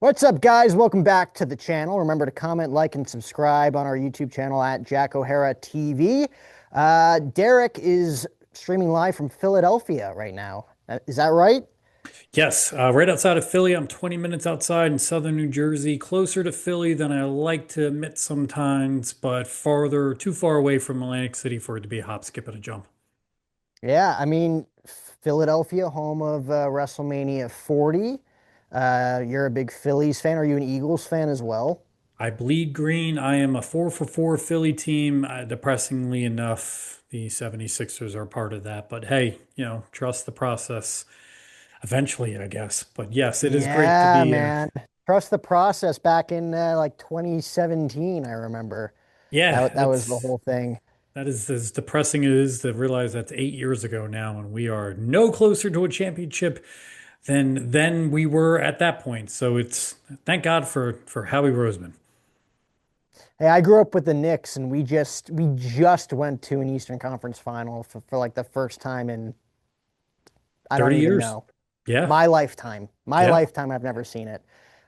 What's up, guys? Welcome back to the channel. Remember to comment, like, and subscribe on our YouTube channel at Jack O'Hara TV. Derek is streaming live from Philadelphia right now. Is that right? Yes, right outside of Philly. I'm 20 minutes outside in southern New Jersey, closer to Philly than I like to admit sometimes, but too far away from Atlantic City for it to be a hop, skip, and a jump. Yeah, I mean, Philadelphia, home of WrestleMania 40. You're a big Phillies fan. Are you an Eagles fan as well? I bleed green. I am a 4 for 4 Philly team. Depressingly enough, the 76ers are part of that. But hey, trust the process eventually, I guess. But yes, it is great to Yeah, be. man. Trust the process back in like 2017, I remember. Yeah, That was the whole thing. that is as depressing it is to realize that's 8 years ago now, and we are no closer to a championship than we were at that point. So it's thank God for Howie Roseman. Hey, I grew up with the Knicks, and we just went to an Eastern Conference final for like the first time in I don't 30 even years. know Yeah. my lifetime. My Yeah. lifetime, I've never seen it.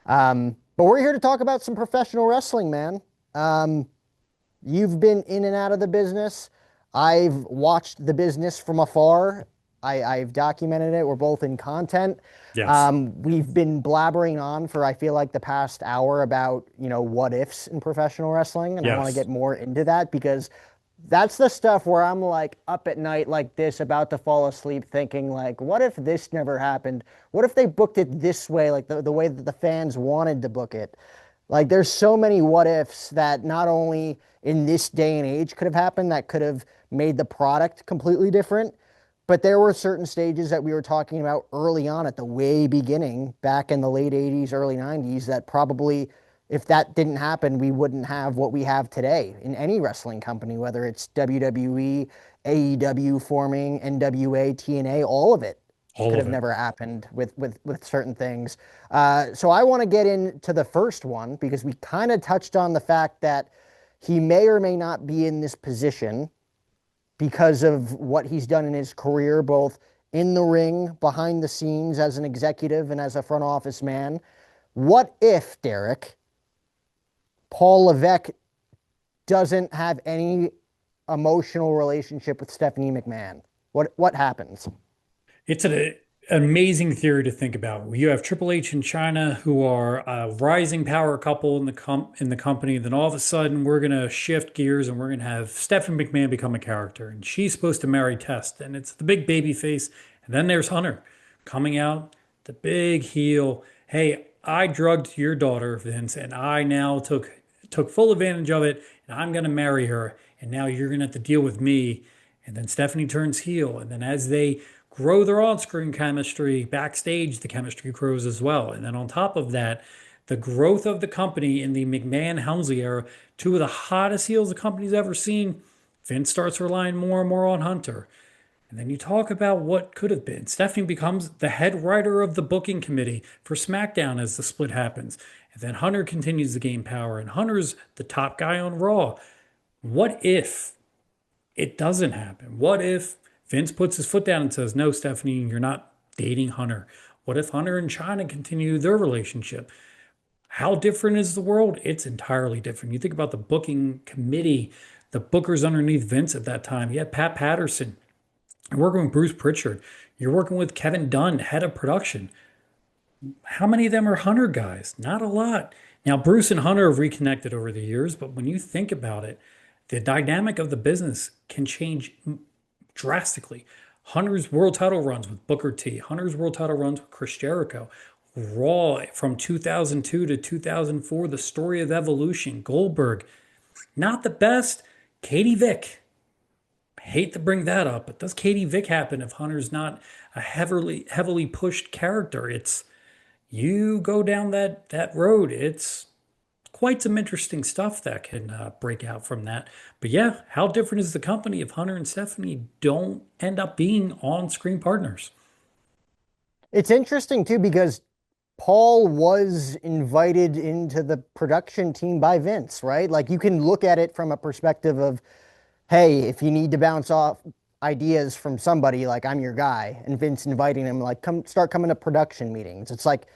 But we're here to talk about some professional wrestling, man. Um, you've been in and out of the business. I've watched the business from afar. I've documented it. We're both in content. Yes. We've been blabbering on for, I feel like, the past hour about, what ifs in professional wrestling. And I want to Yes. get more into that because that's the stuff where I'm like up at night like this, about to fall asleep, thinking like, what if this never happened? What if they booked it this way, like the way that the fans wanted to book it? Like there's so many what ifs that not only in this day and age could have happened, that could have made the product completely different, but there were certain stages that we were talking about early on at the way beginning, back in the late 80s, early 90s, that probably, if that didn't happen, we wouldn't have what we have today in any wrestling company, whether it's WWE, AEW forming, NWA, TNA, all of it All could of have it. never happened with certain things. So I want to get into the first one because we kind of touched on the fact that he may or may not be in this position because of what he's done in his career, both in the ring, behind the scenes as an executive and as a front office man. What if, Derek, Paul Levesque doesn't have any emotional relationship with Stephanie McMahon? What happens? It's an amazing theory to think about. You have Triple H and China, who are a rising power couple in the company. Then all of a sudden, we're gonna shift gears and we're gonna have Stephanie McMahon become a character, and she's supposed to marry Test, and it's the big baby face. And then there's Hunter coming out, the big heel. Hey, I drugged your daughter, Vince, and I now took full advantage of it, and I'm gonna marry her, and now you're gonna have to deal with me. And then Stephanie turns heel, and then as they grow their on-screen chemistry, backstage the chemistry grows as well. And then on top of that, the growth of the company in the McMahon Helmsley era, two of the hottest heels the company's ever seen. Vince starts relying more and more on Hunter. And then you talk about what could have been. Stephanie becomes the head writer of the booking committee for SmackDown as the split happens. And then Hunter continues to gain power, and Hunter's the top guy on Raw. What if it doesn't happen? What if Vince puts his foot down and says, "No, Stephanie, you're not dating Hunter"? What if Hunter and China continue their relationship? How different is the world? It's entirely different. You think about the booking committee, the bookers underneath Vince at that time. You had Pat Patterson. You're working with Bruce Pritchard. You're working with Kevin Dunn, head of production. How many of them are Hunter guys? Not a lot. Now, Bruce and Hunter have reconnected over the years, but when you think about it, the dynamic of the business can change drastically. Hunter's world title runs with Booker T, Hunter's world title runs with Chris Jericho. Raw from 2002 to 2004, the story of evolution. Goldberg, not the best. Katie Vick, hate to bring that up, but does Katie Vick happen if Hunter's not a heavily pushed character? It's you go down that road. It's quite some interesting stuff that can break out from that. But yeah, how different is the company if Hunter and Stephanie don't end up being on-screen partners? It's interesting too because Paul was invited into the production team by Vince, right? Like you can look at it from a perspective of, hey, if you need to bounce off ideas from somebody, like I'm your guy, and Vince inviting him, like come start coming to production meetings. It's like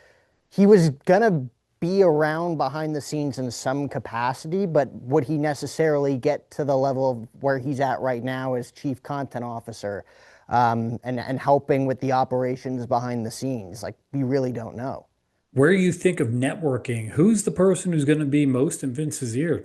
he was gonna be around behind the scenes in some capacity, but would he necessarily get to the level of where he's at right now as chief content officer, and helping with the operations behind the scenes? Like, we really don't know. Where you think of networking, who's the person who's going to be most in Vince's ear?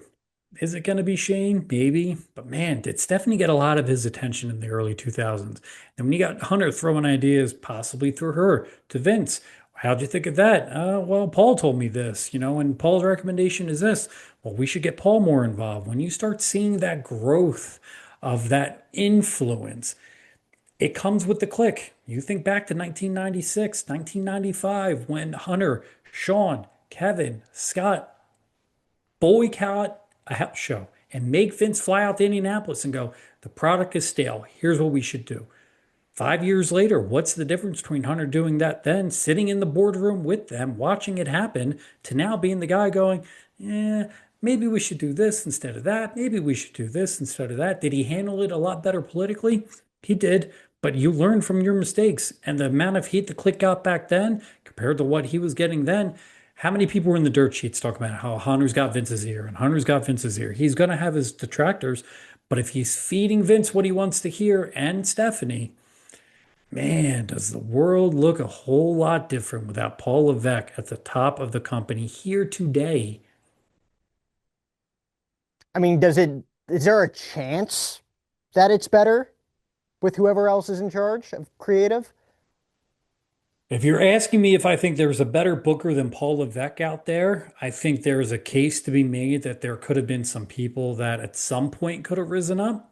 Is it going to be Shane? Maybe. But man, did Stephanie get a lot of his attention in the early 2000s? And when you got Hunter throwing ideas, possibly through her, to Vince, how'd you think of that? Well, Paul told me this, and Paul's recommendation is this. Well, we should get Paul more involved. When you start seeing that growth of that influence, it comes with the click. You think back to 1996, 1995, when Hunter, Sean, Kevin, Scott boycott a house show and make Vince fly out to Indianapolis and go, the product is stale. Here's what we should do. 5 years later, what's the difference between Hunter doing that then, sitting in the boardroom with them, watching it happen, to now being the guy going, yeah, maybe we should do this instead of that. Maybe we should do this instead of that. Did he handle it a lot better politically? He did. But you learn from your mistakes. And the amount of heat the click got back then compared to what he was getting then, how many people were in the dirt sheets talking about how Hunter's got Vince's ear and Hunter's got Vince's ear? He's going to have his detractors. But if he's feeding Vince what he wants to hear and Stephanie, man, does the world look a whole lot different without Paul Levesque at the top of the company here today? I mean, is there a chance that it's better with whoever else is in charge of creative? If you're asking me if I think there's a better booker than Paul Levesque out there, I think there's a case to be made that there could have been some people that at some point could have risen up.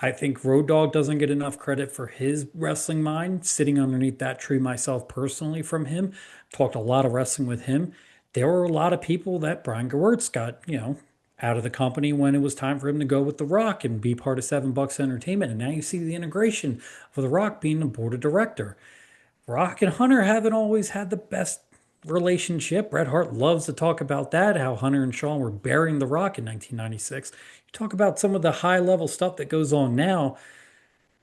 I think Road Dogg doesn't get enough credit for his wrestling mind, sitting underneath that tree myself personally from him. Talked a lot of wrestling with him. There were a lot of people that Brian Gewirtz got, out of the company when it was time for him to go with The Rock and be part of $7 Entertainment. And now you see the integration of The Rock being the board of director. Rock and Hunter haven't always had the best relationship. Bret Hart loves to talk about that, how Hunter and Shawn were burying The Rock in 1996. You talk about some of the high level stuff that goes on now.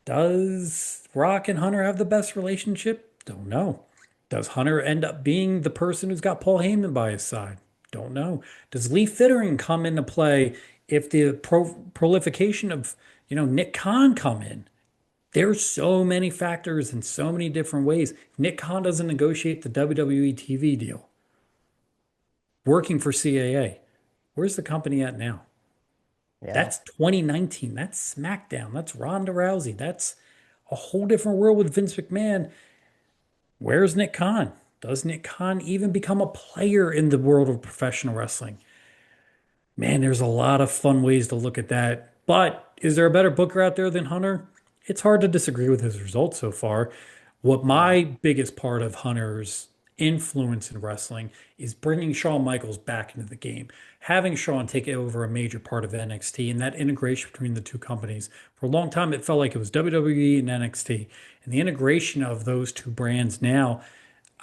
Does Rock and Hunter have the best relationship? Don't know. Does Hunter end up being the person who's got Paul Heyman by his side? Don't know. Does Lee Fittering come into play if the prolification of, Nick Khan come in? There's so many factors in so many different ways. Nick Khan doesn't negotiate the WWE TV deal. Working for CAA. Where's the company at now? Yeah. That's 2019. That's SmackDown. That's Ronda Rousey. That's a whole different world with Vince McMahon. Where's Nick Khan? Does Nick Khan even become a player in the world of professional wrestling? Man, there's a lot of fun ways to look at that. But is there a better booker out there than Hunter? It's hard to disagree with his results so far. What Yeah. my biggest part of Hunter's influence in wrestling is bringing Shawn Michaels back into the game, having Shawn take over a major part of NXT and that integration between the two companies. For a long time, it felt like it was WWE and NXT. And the integration of those two brands now,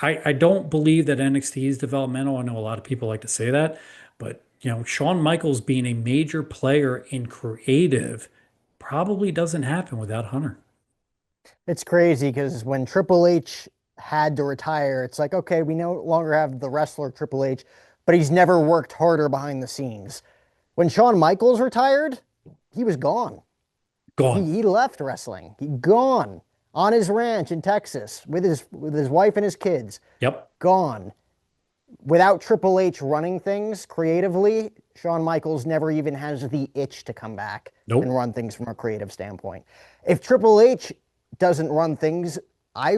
I don't believe that NXT is developmental. I know a lot of people like to say that, but Shawn Michaels being a major player in creative probably doesn't happen without Hunter. It's crazy because when Triple H had to retire, it's like, okay, we no longer have the wrestler Triple H, but he's never worked harder behind the scenes. When Shawn Michaels retired, he was gone. Gone. He left wrestling. He gone on his ranch in Texas with his wife and his kids. Yep. Gone. Without Triple H running things creatively, Shawn Michaels never even has the itch to come back and Nope. run things from a creative standpoint. If Triple H doesn't run things, I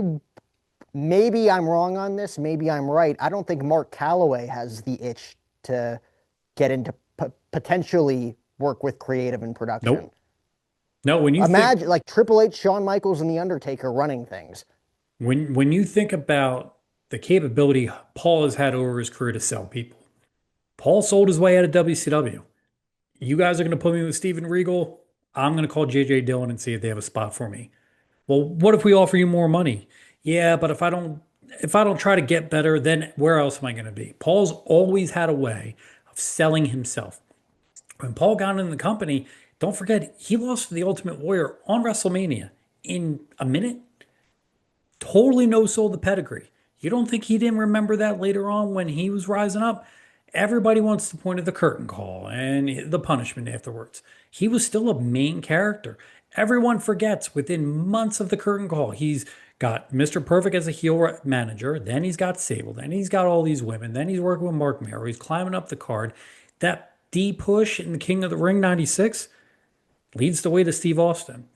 maybe I'm wrong on this, maybe I'm right. I don't think Mark Calloway has the itch to get into potentially work with creative and production. Nope. No, when you think Imagine like Triple H, Shawn Michaels, and The Undertaker running things. when you think about the capability Paul has had over his career to sell people, Paul sold his way out of WCW. You guys are going to put me with Steven Regal. I'm going to call JJ Dillon and see if they have a spot for me. Well, what if we offer you more money? Yeah, but if I don't try to get better, then where else am I going to be? Paul's always had a way of selling himself. When Paul got in the company, don't forget he lost to the Ultimate Warrior on WrestleMania in a minute. Totally no sold the pedigree. You don't think he didn't remember that later on when he was rising up? Everybody wants the point of the curtain call and the punishment afterwards. He was still a main character. Everyone forgets within months of the curtain call, he's got Mr. Perfect as a heel manager. Then he's got Sable. Then he's got all these women. Then he's working with Mark Mero. He's climbing up the card. That D push in the King of the Ring 96 leads the way to Steve Austin.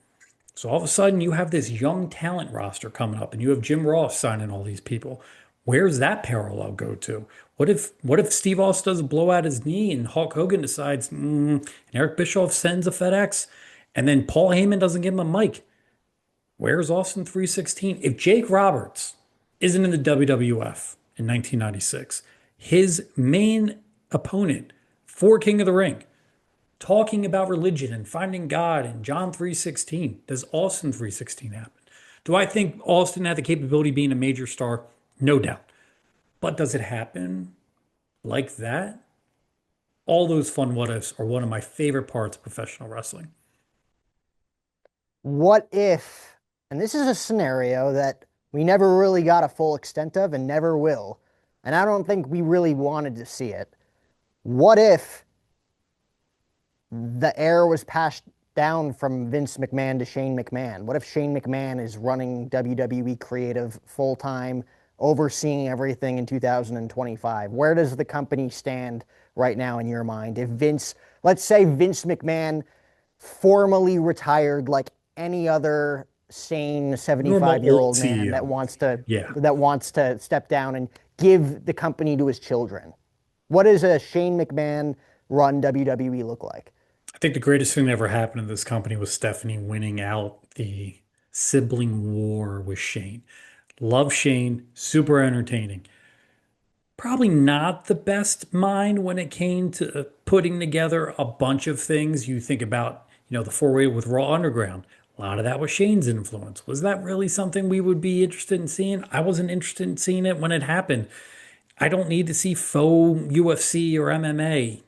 So all of a sudden, you have this young talent roster coming up, and you have Jim Ross signing all these people. Where's that parallel go to? What if Steve Austin does a blow out his knee and Hulk Hogan decides, and Eric Bischoff sends a FedEx, and then Paul Heyman doesn't give him a mic? Where's Austin 316? If Jake Roberts isn't in the WWF in 1996, his main opponent for King of the Ring talking about religion and finding God in John 3:16. Does Austin 3:16 happen? Do I think Austin had the capability of being a major star? No doubt. But does it happen like that? All those fun what ifs are one of my favorite parts of professional wrestling. What if, and this is a scenario that we never really got a full extent of and never will, and I don't think we really wanted to see it. What if the air was passed down from Vince McMahon to Shane McMahon? What if Shane McMahon is running WWE creative full time, overseeing everything in 2025? Where does the company stand right now in your mind? If Vince, let's say Vince McMahon formally retired like any other sane Normal 75-year-old old man CEO. Yeah. that wants to step down and give the company to his children. What does a Shane McMahon run WWE look like? I think the greatest thing that ever happened in this company was Stephanie winning out the sibling war with Shane. Love Shane, super entertaining. Probably not the best mind when it came to putting together a bunch of things. You think about, the four-way with Raw Underground. A lot of that was Shane's influence. Was that really something we would be interested in seeing? I wasn't interested in seeing it when it happened. I don't need to see faux UFC or MMA.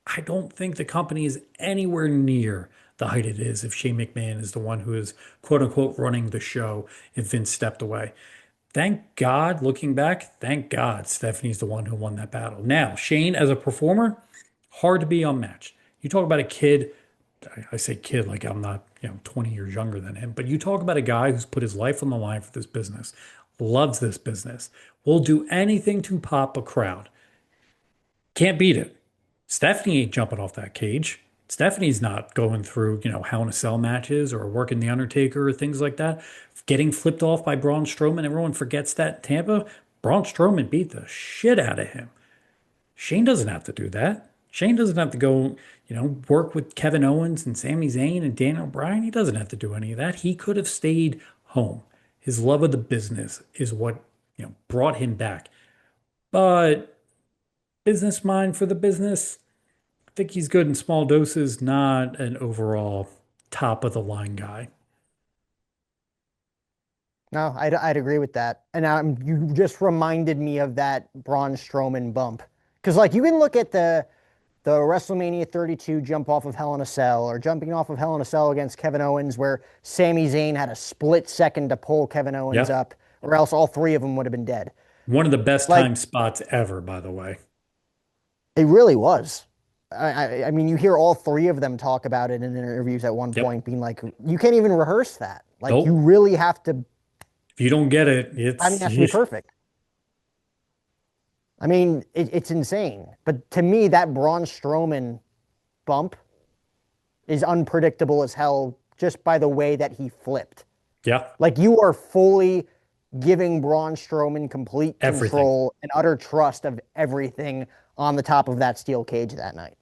I don't think the company is anywhere near the height it is if Shane McMahon is the one who is quote unquote running the show if Vince stepped away. Thank God, looking back, thank God Stephanie's the one who won that battle. Now, Shane as a performer, hard to be unmatched. You talk about a kid, I say kid like I'm not, 20 years younger than him, but you talk about a guy who's put his life on the line for this business, loves this business, will do anything to pop a crowd. Can't beat it. Stephanie ain't jumping off that cage. Stephanie's not going through, Hell in a Cell matches or working The Undertaker or things like that. Getting flipped off by Braun Strowman. Everyone forgets that in Tampa. Braun Strowman beat the shit out of him. Shane doesn't have to do that. Shane doesn't have to go, work with Kevin Owens and Sami Zayn and Daniel Bryan. He doesn't have to do any of that. He could have stayed home. His love of the business is what, brought him back. But business mind for the business, I think he's good in small doses, not an overall top of the line guy. No, I'd agree with that. And you just reminded me of that Braun Strowman bump. Because, like, you can look at the WrestleMania 32 jump off of Hell in a Cell or jumping off of Hell in a Cell against Kevin Owens, where Sami Zayn had a split second to pull Kevin Owens Yeah. up, or else all three of them would have been dead. One of the best Like, time spots ever, by the way. it really was. I mean, you hear all three of them talk about it in interviews at one Yep. point, being like, you can't even rehearse that. Like, you Nope. really have to, If you don't get it, timing it's has to be perfect. I mean, it's insane. But to me, that Braun Strowman bump is unpredictable as hell just by the way that he flipped. yeah, Like, you are fully giving Braun Strowman complete everything. control and utter trust of everything on the top of that steel cage that night.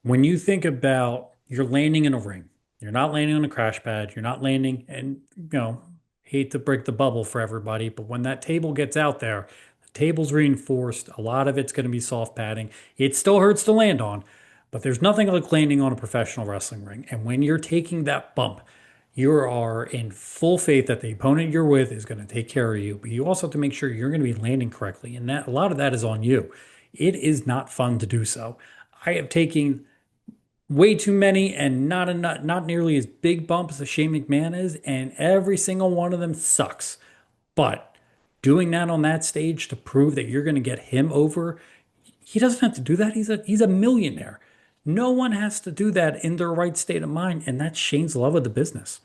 When you think about you're landing in a ring, you're not landing on a crash pad, you're not landing, and hate to break the bubble for everybody, but when that table gets out there, the table's reinforced. A lot of it's going to be soft padding. It still hurts to land on, but there's nothing like landing on a professional wrestling ring. And when you're taking that bump, you are in full faith that the opponent you're with is going to take care of you, but you also have to make sure you're going to be landing correctly. And that a lot of that is on you. It is not fun to do so. I have taken way too many and not nearly as big bumps as Shane McMahon is, and every single one of them sucks. But doing that on that stage to prove that you're going to get him over, he doesn't have to do that. He's a millionaire. No one has to do that in their right state of mind, and that's Shane's love of the business.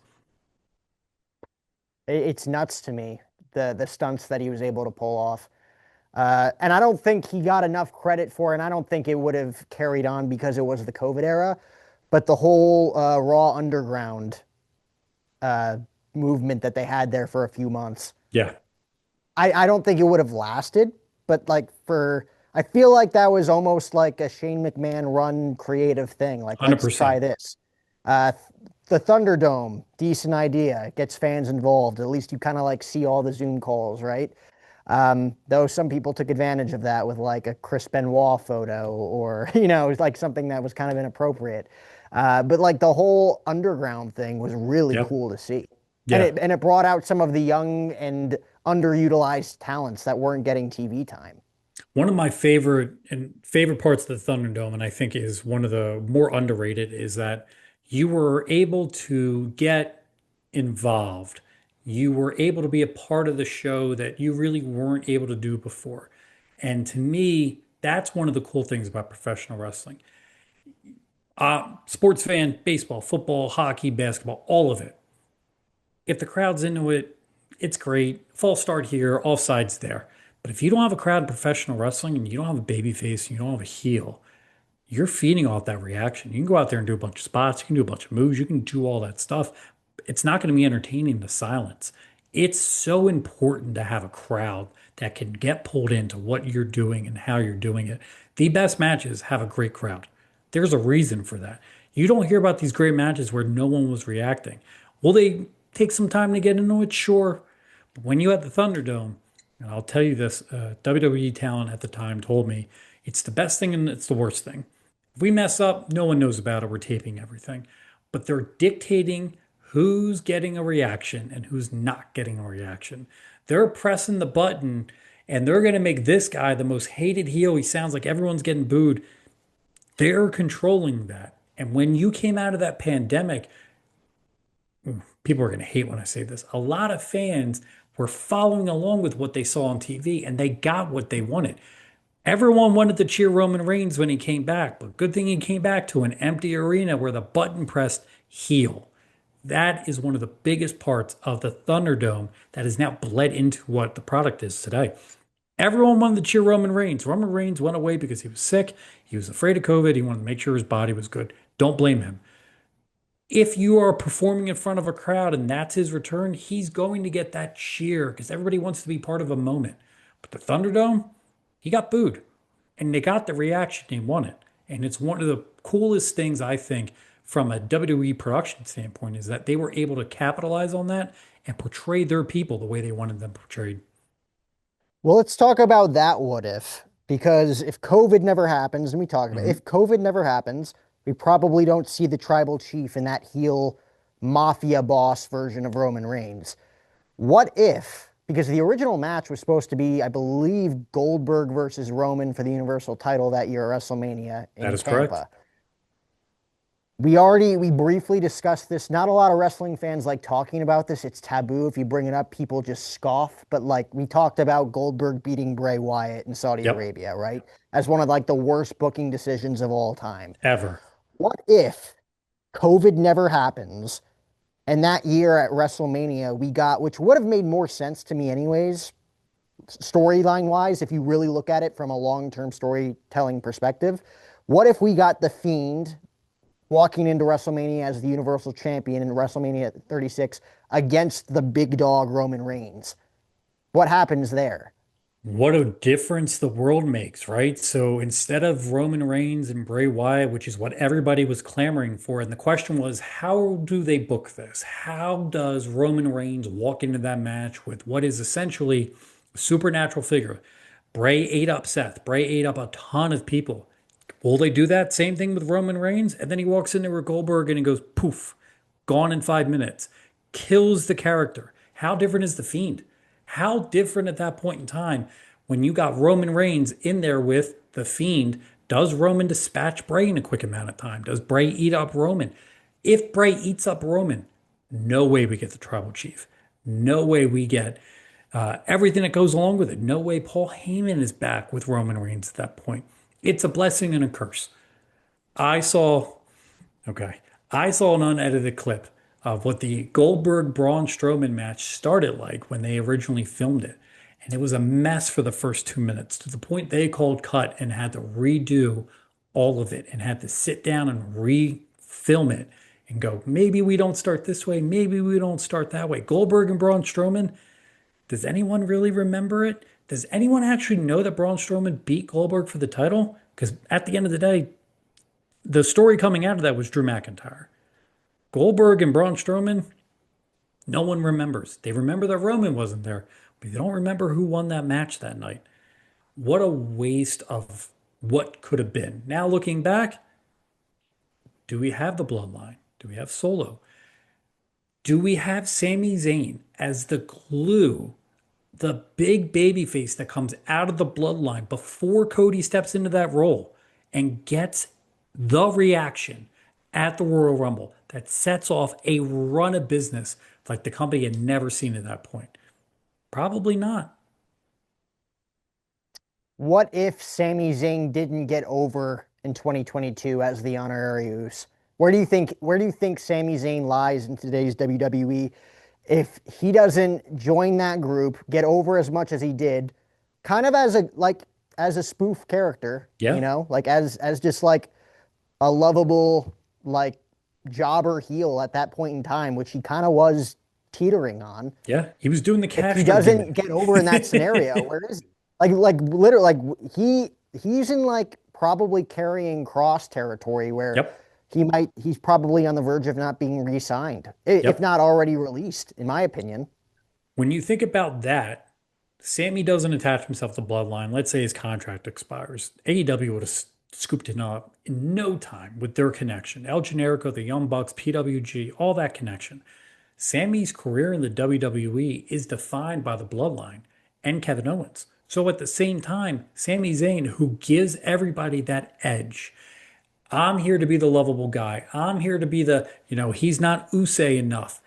It's nuts to me, the stunts that he was able to pull off. And I don't think he got enough credit for it, and I don't think it would have carried on because it was the COVID era. But the whole Raw Underground uh, movement that they had there for a few months, Yeah, I don't think it would have lasted. But like I feel like that was almost like a Shane McMahon run creative thing. Like, let's try 100%. this. Uh, the Thunderdome, decent idea. It gets fans involved. At least you kind of like see all the Zoom calls, right? Though some people took advantage of that with like a Chris Benoit photo or, like something that was kind of inappropriate. But like the whole underground thing was really Yep. cool to see. And Yeah. it brought out some of the young and underutilized talents that weren't getting TV time. One of my favorite parts of the Thunderdome, and I think is one of the more underrated, is that you were able to get involved. You were able to be a part of the show that you really weren't able to do before. And to me, that's one of the cool things about professional wrestling. Sports fan, baseball, football, hockey, basketball, all of it. If the crowd's into it, it's great. False start here, all sides there. But if you don't have a crowd in professional wrestling and you don't have a baby face and you don't have a heel, you're feeding off that reaction. You can go out there and do a bunch of spots, you can do a bunch of moves, you can do all that stuff. It's not going to be entertaining to silence. It's so important to have a crowd that can get pulled into what you're doing and how you're doing it. The best matches have a great crowd. There's a reason for that. You don't hear about these great matches where no one was reacting. Will they take some time to get into it? Sure. But when you had the Thunderdome, and I'll tell you this, WWE talent at the time told me it's the best thing and it's the worst thing. If we mess up, no one knows about it. We're taping everything. But they're dictating who's getting a reaction and who's not getting a reaction. They're pressing the button and they're going to make this guy the most hated heel. He sounds like everyone's getting booed. They're controlling that. And when you came out of that pandemic, people are going to hate when I say this. A lot of fans were following along with what they saw on TV and they got what they wanted. Everyone wanted to cheer Roman Reigns when he came back, but good thing he came back to an empty arena where the button pressed heel. That is one of the biggest parts of the Thunderdome that has now bled into what the product is today. Everyone wanted to cheer Roman Reigns. Roman Reigns went away because he was sick. He was afraid of COVID. He wanted to make sure his body was good. Don't blame him. If you are performing in front of a crowd and that's his return, he's going to get that cheer because everybody wants to be part of a moment. But the Thunderdome, he got booed and they got the reaction they wanted. And it's one of the coolest things I think from a WWE production standpoint is that they were able to capitalize on that and portray their people the way they wanted them portrayed. Well, let's talk about that what if. Because if COVID never happens, and we talk about it, Mhm. if COVID never happens, we probably don't see the tribal chief and that heel mafia boss version of Roman Reigns. What if, because the original match was supposed to be, I believe, Goldberg versus Roman for the Universal title that year at WrestleMania That in is correct. Tampa. We briefly discussed this. Not a lot of wrestling fans like talking about this. It's taboo. If you bring it up, people just scoff. But like we talked about Goldberg beating Bray Wyatt in Saudi Yep. Arabia, right? As one of like the worst booking decisions of all time. Ever. What if COVID never happens and that year at WrestleMania we got, which would have made more sense to me anyways, storyline wise, if you really look at it from a long-term storytelling perspective. What if we got The Fiend walking into WrestleMania as the Universal Champion in WrestleMania 36 against the big dog Roman Reigns? What happens there? What a difference the world makes, right? So instead of Roman Reigns and Bray Wyatt, which is what everybody was clamoring for, and the question was, how do they book this? How does Roman Reigns walk into that match with what is essentially a supernatural figure? Bray ate up Seth. Bray ate up a ton of people. Will they do that same thing with Roman Reigns? And then he walks in there with Goldberg and he goes, poof, gone in 5 minutes, kills the character. How different is The Fiend? How different at that point in time when you got Roman Reigns in there with The Fiend? Does Roman dispatch Bray in a quick amount of time? Does Bray eat up Roman? If Bray eats up Roman, no way we get the tribal chief. No way we get Everything that goes along with it. No way Paul Heyman is back with Roman Reigns at that point. It's a blessing and a curse. I saw, okay, I saw an unedited clip of what the Goldberg Braun Strowman match started like when they originally filmed it. And it was a mess for the first 2 minutes to the point they called cut and had to redo all of it and had to sit down and refilm it and go, maybe we don't start this way, maybe we don't start that way. Goldberg and Braun Strowman, does anyone really remember it? Does anyone actually know that Braun Strowman beat Goldberg for the title? Because at the end of the day, the story coming out of that was Drew McIntyre. Goldberg and Braun Strowman, no one remembers. They remember that Roman wasn't there, but they don't remember who won that match that night. What a waste of what could have been. Now looking back, do we have the bloodline? Do we have Solo? Do we have Sami Zayn as the glue, the big baby face that comes out of the bloodline before Cody steps into that role and gets the reaction at the Royal Rumble that sets off a run of business like the company had never seen at that point? Probably not. What if Sami Zayn didn't get over in 2022 as the honorary Uce? Where do you think Sami Zayn lies in today's WWE if he doesn't join that group, get over as much as he did, kind of as a spoof character, Yeah. like as just like a lovable like jobber heel at that point in time, which he kind of was teetering on. Yeah. He was doing the If he Castro doesn't gimmick. get over in that scenario, where is he? Like literally, like he's in like probably carrying cross territory where Yep. he's probably on the verge of not being re-signed, if Yep. not already released, in my opinion. When you think about that, Sammy doesn't attach himself to Bloodline. Let's say his contract expires. AEW would have scooped him up in no time with their connection. El Generico, the Young Bucks, PWG, all that connection. Sammy's career in the WWE is defined by the Bloodline and Kevin Owens. So at the same time, Sami Zayn, who gives everybody that edge, I'm here to be the lovable guy. I'm here to be he's not Use enough.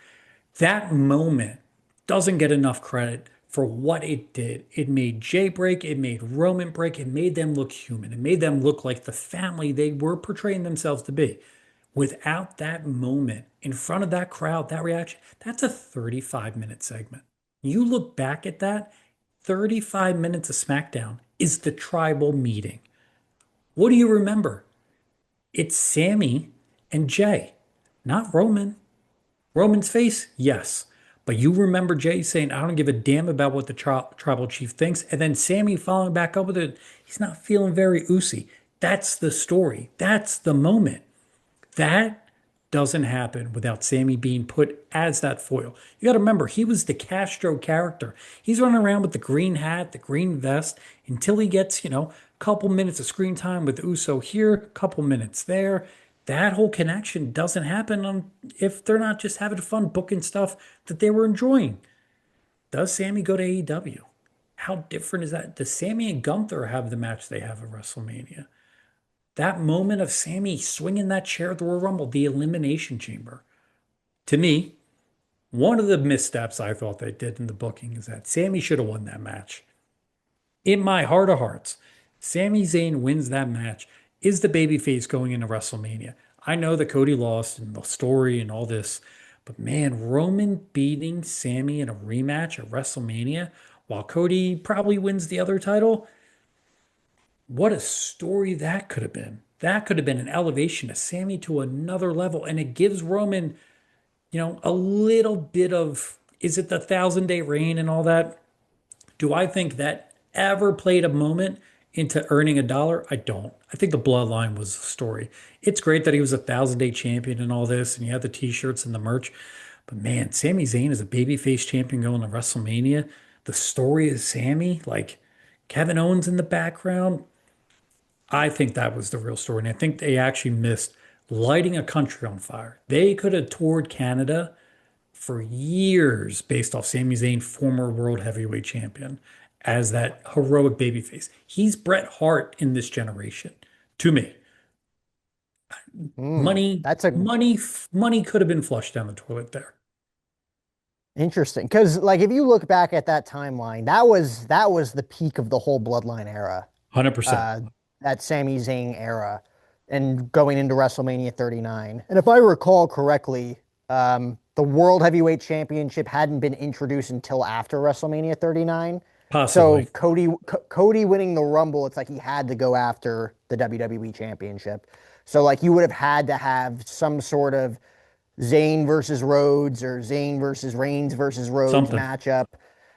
That moment doesn't get enough credit for what it did. It made Jay break, it made Roman break, it made them look human, it made them look like the family they were portraying themselves to be. Without that moment in front of that crowd, that reaction, that's a 35-minute segment. You look back at that, 35 minutes of SmackDown is the tribal meeting. What do you remember? It's Sammy and Jay, not Roman. Roman's face, yes. But you remember Jay saying, I don't give a damn about what the tribal chief thinks. And then Sammy following back up with it, he's not feeling very oozy. That's the story. That's the moment. That doesn't happen without Sammy being put as that foil. You got to remember, he was the Castro character. He's running around with the green hat, the green vest, until he gets, a couple minutes of screen time with Uso here, a couple minutes there. That whole connection doesn't happen if they're not just having fun booking stuff that they were enjoying. Does Sammy go to AEW? How different is that? Does Sammy and Gunther have the match they have at WrestleMania? That moment of Sammy swinging that chair at the Royal Rumble, the Elimination Chamber. To me, one of the missteps I thought they did in the booking is that Sammy should have won that match. In my heart of hearts, Sami Zayn wins that match, is the babyface going into WrestleMania. I know that Cody lost and the story and all this, but man, Roman beating Sammy in a rematch at WrestleMania while Cody probably wins the other title, what a story that could have been. That could have been an elevation of Sammy to another level. And it gives Roman, a little bit of, is it the 1,000 day reign and all that? Do I think that ever played a moment into earning a dollar? I don't. I think the bloodline was the story. It's great that he was a 1,000 day champion and all this, and you had the t-shirts and the merch. But man, Sami Zayn is a babyface champion going to WrestleMania. The story is Sammy, like Kevin Owens in the background. I think that was the real story. And I think they actually missed lighting a country on fire. They could have toured Canada for years based off Sami Zayn, former world heavyweight champion, as that heroic babyface. He's Bret Hart in this generation, to me. Hmm. Money, That's a money, money could have been flushed down the toilet there. Interesting. Because like if you look back at that timeline, that was the peak of the whole Bloodline era. 100%. Uh that Sami Zayn era and going into WrestleMania 39. And if I recall correctly, the World Heavyweight Championship hadn't been introduced until after WrestleMania 39. Possibly. So Cody winning the Rumble, it's like he had to go after the WWE Championship. So like you would have had to have some sort of Zayn versus Rhodes or Zayn versus Reigns versus Rhodes Something. matchup.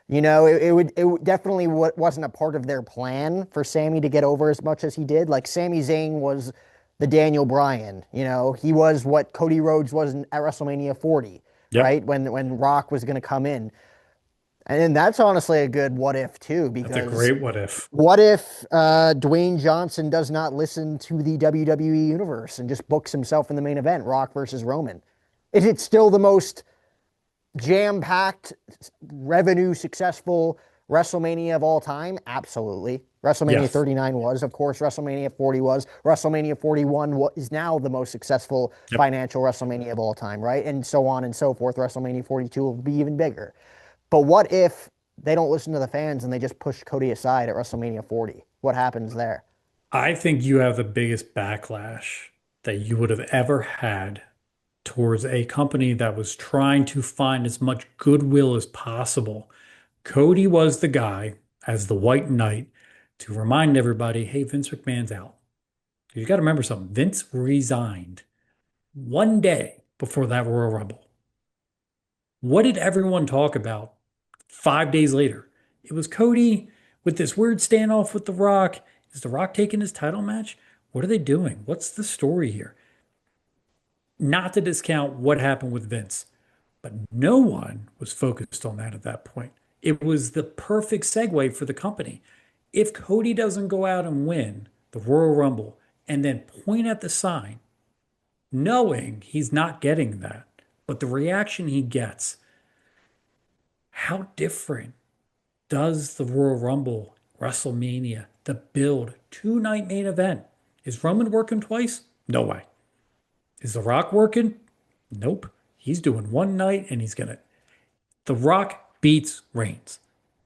Definitely wasn't a part of their plan for Sammy to get over as much as he did. Like Sami Zayn was the Daniel Bryan, he was what Cody Rhodes was at WrestleMania 40, Yep. right? When Rock was going to come in. And that's honestly a good what if too, That's a because great what if. what if Dwayne Johnson does not listen to the WWE universe and just books himself in the main event, Rock versus Roman? Is it still the most jam-packed, revenue successful WrestleMania of all time? Absolutely. WrestleMania Yes. 39 was, of course, WrestleMania 40 was. WrestleMania 41 is now the most successful Yep. financial WrestleMania of all time, right? And so on and so forth. WrestleMania 42 will be even bigger. But what if they don't listen to the fans and they just push Cody aside at WrestleMania 40? What happens there? I think you have the biggest backlash that you would have ever had towards a company that was trying to find as much goodwill as possible. Cody was the guy as the White Knight to remind everybody, hey, Vince McMahon's out. You got to remember something. Vince resigned one day before that Royal Rumble. What did everyone talk about 5 days later? It was Cody with this weird standoff with The Rock. Is The Rock taking his title match? What are they doing? What's the story here? Not to discount what happened with Vince, but no one was focused on that at that point. It was the perfect segue for the company. If Cody doesn't go out and win the Royal Rumble and then point at the sign, knowing he's not getting that, but the reaction he gets, how different does the Royal Rumble, WrestleMania, the build, two-night main event? Is Roman working twice? No way. Is The Rock working? Nope. He's doing one night and he's gonna. The Rock beats Reigns.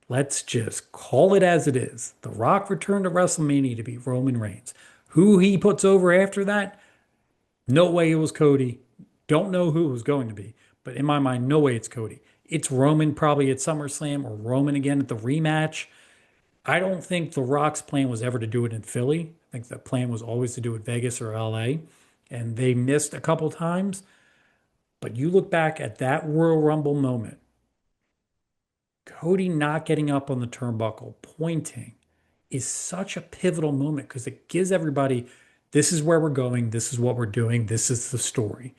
Let's just call it as it is. The Rock returned to WrestleMania to beat Roman Reigns. Who he puts over after that? No way it was Cody. Don't know who it was going to be. But in my mind, no way it's Cody. It's Roman probably at SummerSlam or Roman again at the rematch. I don't think The Rock's plan was ever to do it in Philly. I think the plan was always to do it Vegas or LA. And they missed a couple times. But you look back at that Royal Rumble moment, Cody not getting up on the turnbuckle, pointing, is such a pivotal moment because it gives everybody this is where we're going, this is what we're doing, this is the story.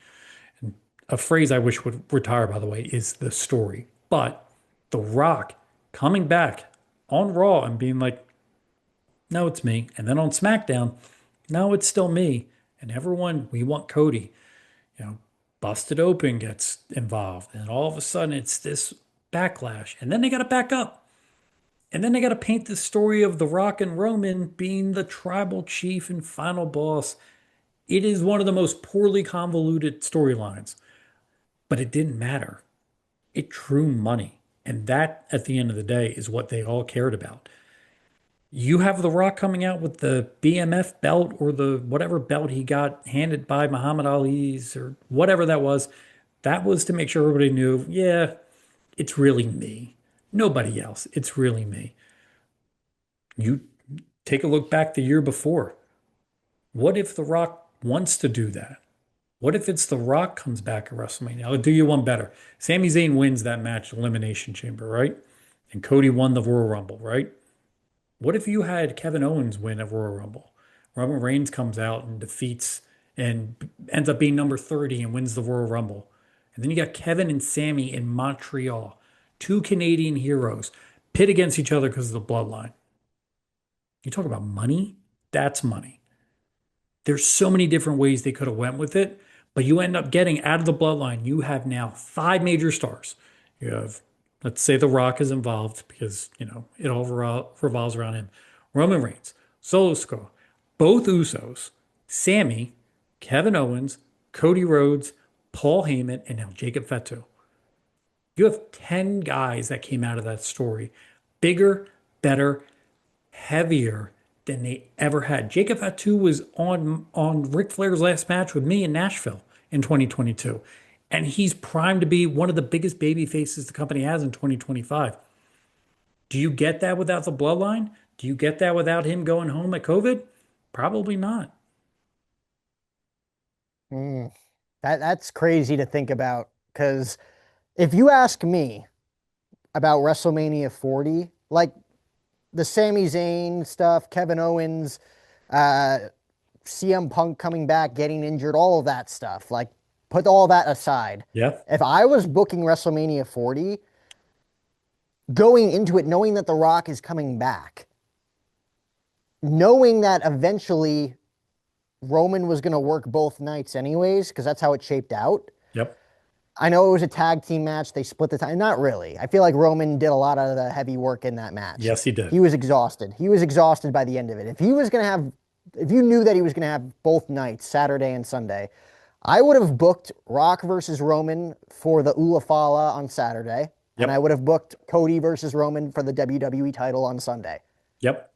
And a phrase I wish would retire, by the way, is the story. But The Rock coming back on Raw and being like, no, it's me. And then on SmackDown, no, it's still me. And everyone, we want Cody. You know, Busted Open gets involved. And all of a sudden, it's this backlash. And then they got to back up. And then they got to paint the story of The Rock and Roman being the tribal chief and final boss. It is one of the most poorly convoluted storylines, but it didn't matter. It drew money. And that, at the end of the day, is what they all cared about. You have The Rock coming out with the BMF belt or the whatever belt he got handed by Muhammad Ali's or whatever that was. That was to make sure everybody knew, yeah, it's really me. Nobody else. It's really me. You take a look back the year before. What if The Rock wants to do that? What if it's The Rock comes back at WrestleMania? I'll do you one better. Sami Zayn wins that match, Elimination Chamber, right? And Cody won the Royal Rumble, right? What if you had Kevin Owens win at Royal Rumble? Roman Reigns comes out and defeats and ends up being number 30 and wins the Royal Rumble. And then you got Kevin and Sammy in Montreal, two Canadian heroes, pit against each other because of the bloodline. You talk about money? That's money. There's so many different ways they could have went with it, but you end up getting out of the bloodline. You have now five major stars. You have, let's say The Rock is involved because, it all revolves around him. Roman Reigns, Solo Sikoa, both Usos, Sammy, Kevin Owens, Cody Rhodes, Paul Heyman, and now Jacob Fatu. You have 10 guys that came out of that story, bigger, better, heavier than they ever had. Jacob Fatu was on Ric Flair's last match with me in Nashville in 2022. And he's primed to be one of the biggest baby faces the company has in 2025. Do you get that without the bloodline? Do you get that without him going home at COVID? Probably not. Mm. That's crazy to think about because if you ask me about WrestleMania 40, like the Sami Zayn stuff, Kevin Owens, uh, CM Punk coming back, getting injured, all of that stuff, like put all that aside. Yeah. If I was booking WrestleMania 40, going into it knowing that The Rock is coming back, knowing that eventually Roman was going to work both nights anyways, because that's how it shaped out. Yep. I know it was a tag team match. They split the time. Not really. I feel like Roman did a lot of the heavy work in that match. Yes, he did. He was exhausted. He was exhausted by the end of it. If you knew that he was going to have both nights, Saturday and Sunday, I would have booked Rock versus Roman for the Ulafala on Saturday, and I Yep. would have booked Cody versus Roman for the WWE title on Sunday. Yep.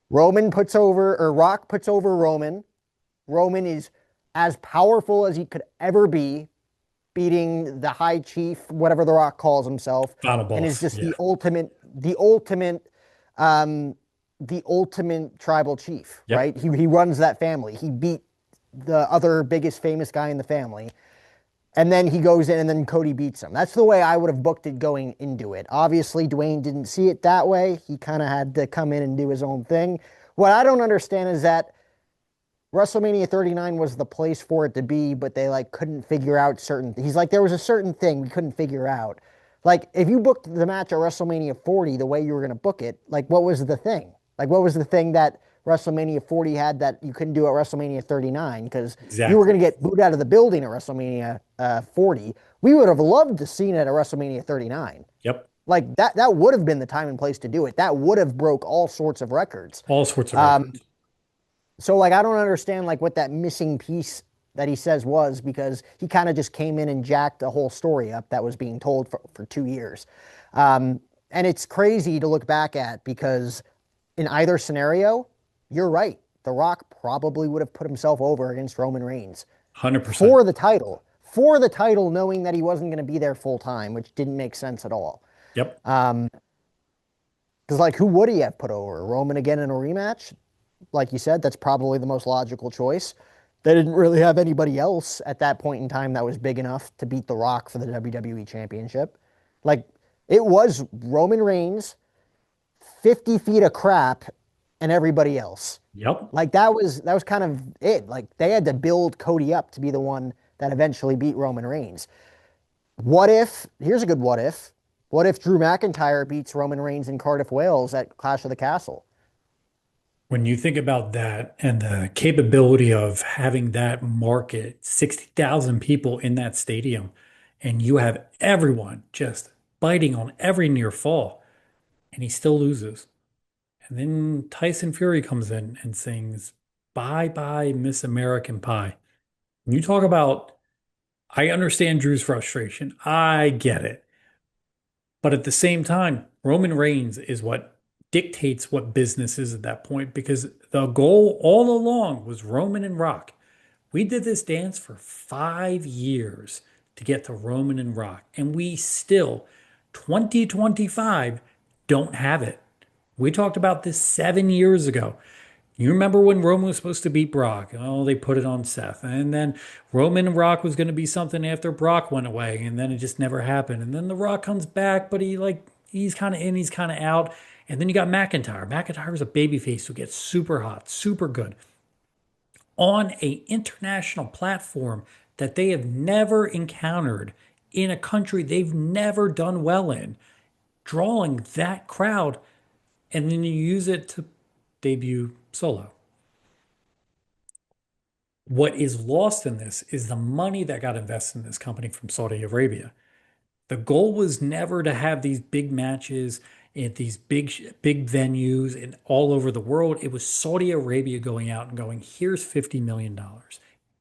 Rock puts over Roman. Roman is as powerful as he could ever be, beating the High Chief, whatever The Rock calls himself, Final and is boss. just Yeah. um, the ultimate tribal chief, Yep. right? He runs that family. He beat the other biggest famous guy in the family. And then he goes in and then Cody beats him. That's the way I would have booked it going into it. Obviously, Dwayne didn't see it that way. He kind of had to come in and do his own thing. What I don't understand is that WrestleMania 39 was the place for it to be, but they like couldn't figure out certain. He's like, there was a certain thing we couldn't figure out. Like, if you booked the match at WrestleMania 40 the way you were going to book it, like, what was the thing? Like, what was the thing that WrestleMania 40 had that you couldn't do at WrestleMania 39? Because you were Exactly. going to get booed out of the building at WrestleMania 40. We would have loved to seen it at WrestleMania 39. Yep. Like that would have been the time and place to do it. That would have broke all sorts of records. All sorts of Um, records. so like I don't understand like what that missing piece that he says was because he kind of just came in and jacked the whole story up that was being told for 2 years. And it's crazy to look back at because in either scenario, you're right. The Rock probably would have put himself over against Roman Reigns 100%. for the title. For the title, knowing that he wasn't going to be there full time, which didn't make sense at all. Yep. Because like, who would he have put over? Roman again in a rematch? Like you said, that's probably the most logical choice. They didn't really have anybody else at that point in time that was big enough to beat The Rock for the WWE Championship. Like, it was Roman Reigns, 50 feet of crap, and everybody else. Yep. Like that was kind of it. Like they had to build Cody up to be the one that eventually beat Roman Reigns. What if, here's a good what if. What if Drew McIntyre beats Roman Reigns in Cardiff, Wales at Clash of the Castle? When you think about that and the capability of having that market, 60,000 people in that stadium, and you have everyone just biting on every near fall, and he still loses. And then Tyson Fury comes in and sings Bye Bye Miss American Pie. You talk about, I understand Drew's frustration. I get it. But at the same time, Roman Reigns is what dictates what business is at that point because the goal all along was Roman and Rock. We did this dance for 5 years to get to Roman and Rock, and we still, 2025, don't have it. We talked about this 7 years ago. You remember when Roman was supposed to beat Brock? Oh, they put it on Seth. And then Roman and Rock was going to be something after Brock went away, and then it just never happened. And then The Rock comes back, but he's kind of in, he's kind of out. And then you got McIntyre. McIntyre's a babyface who gets super hot, super good on a international platform that they have never encountered in a country they've never done well in, drawing that crowd, and then you use it to debut Solo. What is lost in this is the money that got invested in this company from Saudi Arabia. The goal was never to have these big matches at these big venues and all over the world. It was Saudi Arabia going out and going, here's $50 million.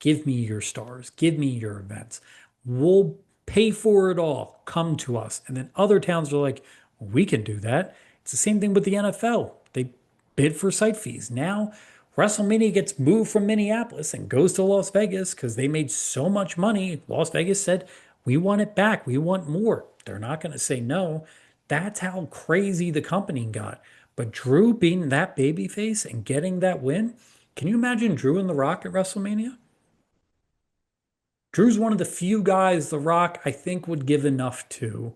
Give me your stars. Give me your events. We'll Pay for it all. Come to us. And then other towns are like, we can do that. It's the same thing with the NFL. They bid for site fees. Now, WrestleMania gets moved from Minneapolis and goes to Las Vegas because they made so much money. Las Vegas said, we want it back. We want more. They're not going to say no. That's how crazy the company got. But Drew being that babyface and getting that win, can you imagine Drew and The Rock at WrestleMania? Drew's one of the few guys The Rock I think would give enough to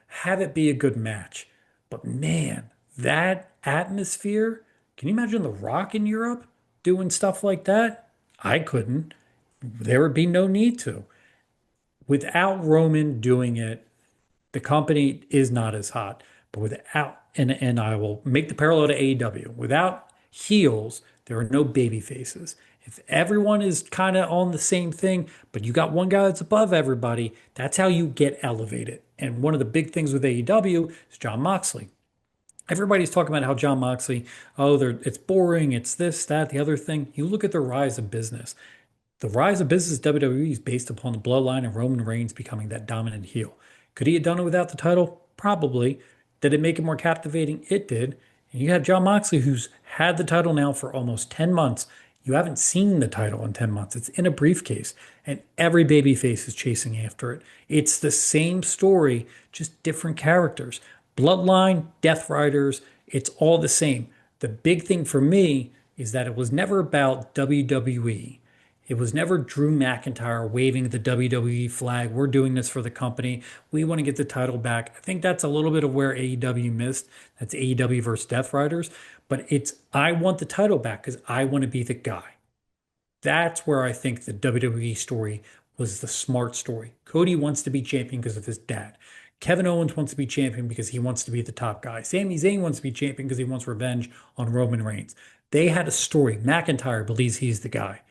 have it be a good match. But man, that atmosphere, can you imagine The Rock in Europe doing stuff like that? I couldn't. There would be no need to. Without Roman doing it, the company is not as hot. But without, and I will make the parallel to AEW, without heels, there are no baby faces. If everyone is kind of on the same thing, but you got one guy that's above everybody, that's how you get elevated. And one of the big things with AEW is John Moxley. Everybody's talking about how John Moxley, oh, it's boring, it's this, that, the other thing. You look at the rise of business. The rise of business WWE is based upon the bloodline of Roman Reigns becoming that dominant heel. Could he have done it without the title? Probably. Did it make it more captivating? It did. And you had John Moxley, who's had the title now for almost 10 months. You haven't seen the title in 10 months. It's in a briefcase, and every babyface is chasing after it. It's the same story, just different characters. Bloodline, Death Riders, it's all the same. The big thing for me is that it was never about WWE. It was never Drew McIntyre waving the WWE flag. We're doing this for the company. We want to get the title back. I think that's a little bit of where AEW missed. That's AEW versus Death Riders. But it's, I want the title back because I want to be the guy. That's where I think the WWE story was the smart story. Cody wants to be champion because of his dad. Kevin Owens wants to be champion because he wants to be the top guy. Sami Zayn wants to be champion because he wants revenge on Roman Reigns. They had a story. McIntyre believes he's the guy.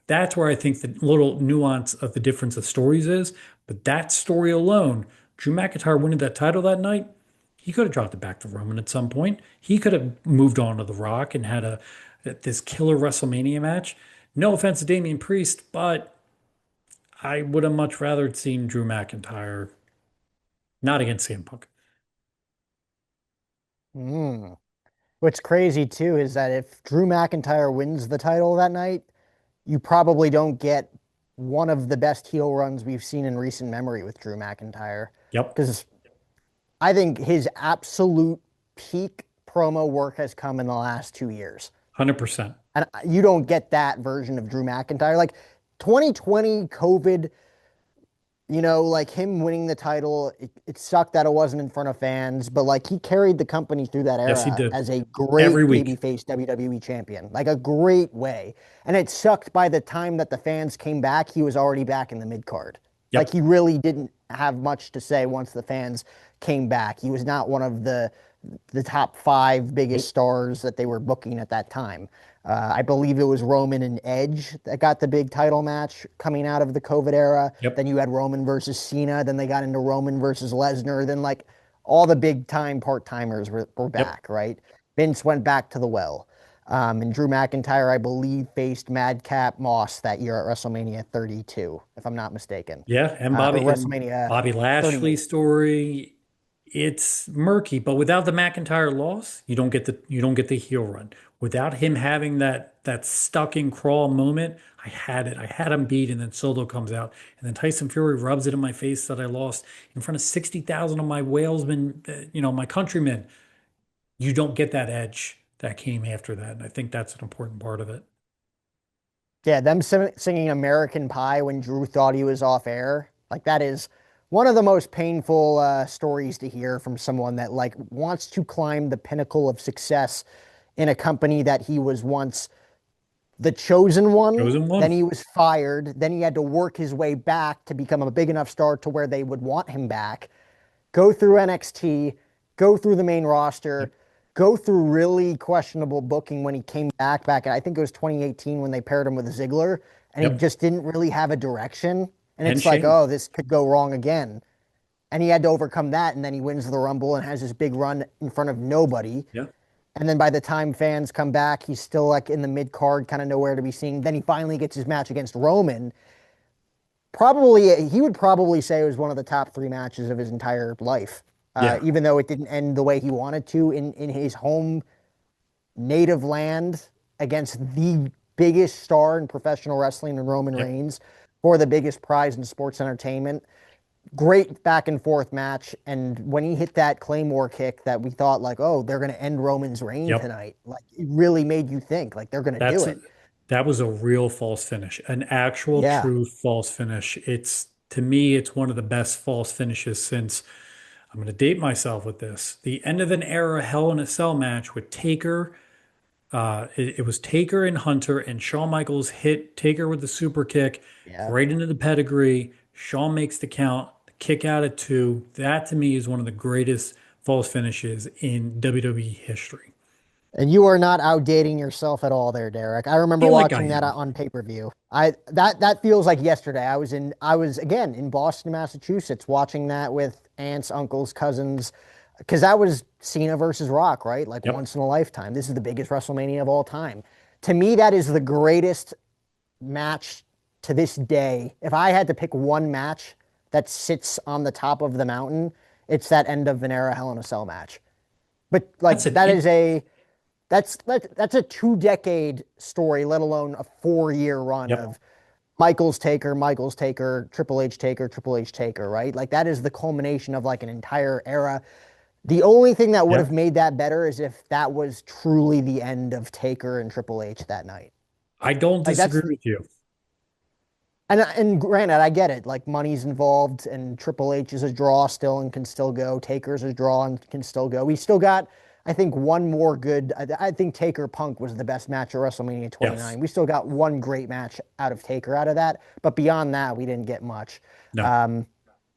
That's where I think the little nuance of the difference of stories is. But that story alone, Drew McIntyre winning that title that night, he could have dropped it back to Roman at some point. He could have moved on to The Rock and had this killer WrestleMania match. No offense to Damian Priest, but I would have much rather seen Drew McIntyre not against CM Punk. Mm. What's crazy too is that if Drew McIntyre wins the title that night, you probably don't get one of the best heel runs we've seen in recent memory with Drew McIntyre. Yep, Because I think his absolute peak promo work has come in the last 2 years. 100%. And you don't get that version of Drew McIntyre. Like 2020 COVID, like him winning the title, it sucked that it wasn't in front of fans, but like he carried the company through that Yes, he era did. as a Every great week. babyface WWE champion, like a great way. And it sucked by the time that the fans came back, he was already back in the mid card. Like Yep. he really didn't have much to say once the fans came back. He was not one of the top five biggest Nope. stars that they were booking at that time. I believe it was Roman and Edge that got the big title match coming out of the COVID era. Then Yep. you had Roman versus Cena. Then they got into Roman versus Lesnar. Then like all the big time part timers were Yep. back, right? Vince went back to the well. And Drew McIntyre, I believe, faced Madcap Moss that year at WrestleMania 32, if I'm not mistaken, Yeah, and or Bobby and WrestleMania Bobby Lashley 38. story, it's murky, but without the McIntyre loss, you don't get the heel run. Without him having that stuck in crawl moment, I had it. I had him beat, and then Solo comes out, and then Tyson Fury rubs it in my face that I lost in front of 60,000 of my Walesmen, my countrymen. You don't get that edge that came after that, and I think that's an important part of it. Yeah, them singing American Pie when Drew thought he was off air, like that is one of the most painful stories to hear from someone that like wants to climb the pinnacle of success in a company that he was once the chosen one. Chosen one. Then he was fired. Then he had to work his way back to become a big enough star to where they would want him back, go through NXT, go through the main roster, Yep. go through really questionable booking when he came back. I think it was 2018 when they paired him with Ziggler, and he Yep. just didn't really have a direction. And And it's like, Shane. oh, this could go wrong again. And he had to overcome that, and then he wins the Rumble and has this big run in front of nobody. Yep. And then by the time fans come back, he's still like in the mid card, kind of nowhere to be seen. Then he finally gets his match against Roman, probably he would probably say it was one of the top three matches of his entire life. Yeah. Even though it didn't end the way he wanted to in his home native land against the biggest star in professional wrestling and Roman Yep. Reigns for the biggest prize in sports entertainment. Great back and forth match. And when he hit that Claymore kick that we thought like, oh, they're going to end Roman's reign Yep. tonight. Like it really made you think like they're going to do That's it. that was a real false finish, an actual Yeah. true false finish. It's to me, it's one of the best false finishes since I'm going to date myself with this. The end of an era Hell in a Cell match with Taker. It was Taker and Hunter, and Shawn Michaels hit Taker with the super kick Yeah. right into the pedigree. Shawn makes the count, the kick out at two. That to me is one of the greatest false finishes in WWE history. And you are not outdating yourself at all there, Derek. I remember Feel like I watching that am. on pay-per-view. That feels like yesterday. I was again in Boston, Massachusetts, watching that with aunts, uncles, cousins, because that was Cena versus Rock, right? Like Yep. once in a lifetime. This is the biggest WrestleMania of all time. To me, that is the greatest match to this day. If I had to pick one match that sits on the top of the mountain, it's that end of an era Hell in a Cell match. But That's like an that in, is a that's a 2 decade story, let alone a 4 year run yep. of Michaels Taker, Triple H Taker, Triple H Taker, right? Like that is the culmination of like an entire era. The only thing that would have Yep. made that better is if that was truly the end of Taker and Triple H that night. I don't Like that's disagree with you. and granted, I get it. Like money's involved, and Triple H is a draw still and can still go. Taker's a draw and can still go. We still got, I think, one more good. I think Taker Punk was the best match at WrestleMania Yes. 29. We still got one great match out of Taker out of that, but beyond that, we didn't get much. No. Um,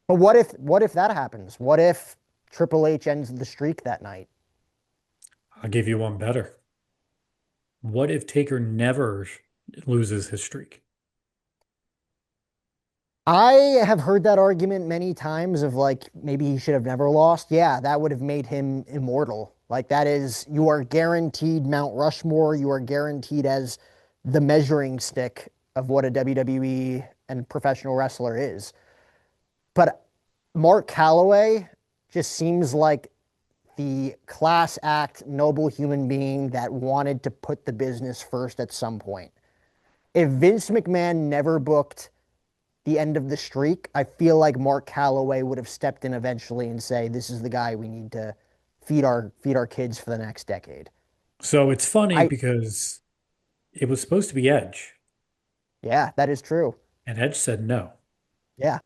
but what if that happens? What if Triple H ends the streak that night? I'll give you one better. What if Taker never loses his streak? I have heard that argument many times of like maybe he should have never lost. Yeah, that would have made him immortal. Like that is you are guaranteed Mount Rushmore. You are guaranteed as the measuring stick of what a WWE and professional wrestler is. But Mark Calloway just seems like the class act, noble human being that wanted to put the business first at some point. If Vince McMahon never booked the end of the streak, I feel like Mark Calloway would have stepped in eventually and say, "This is the guy we need to feed our kids for the next decade." So it's funny I because it was supposed to be Edge, Yeah, that is true. and Edge said no. Yeah,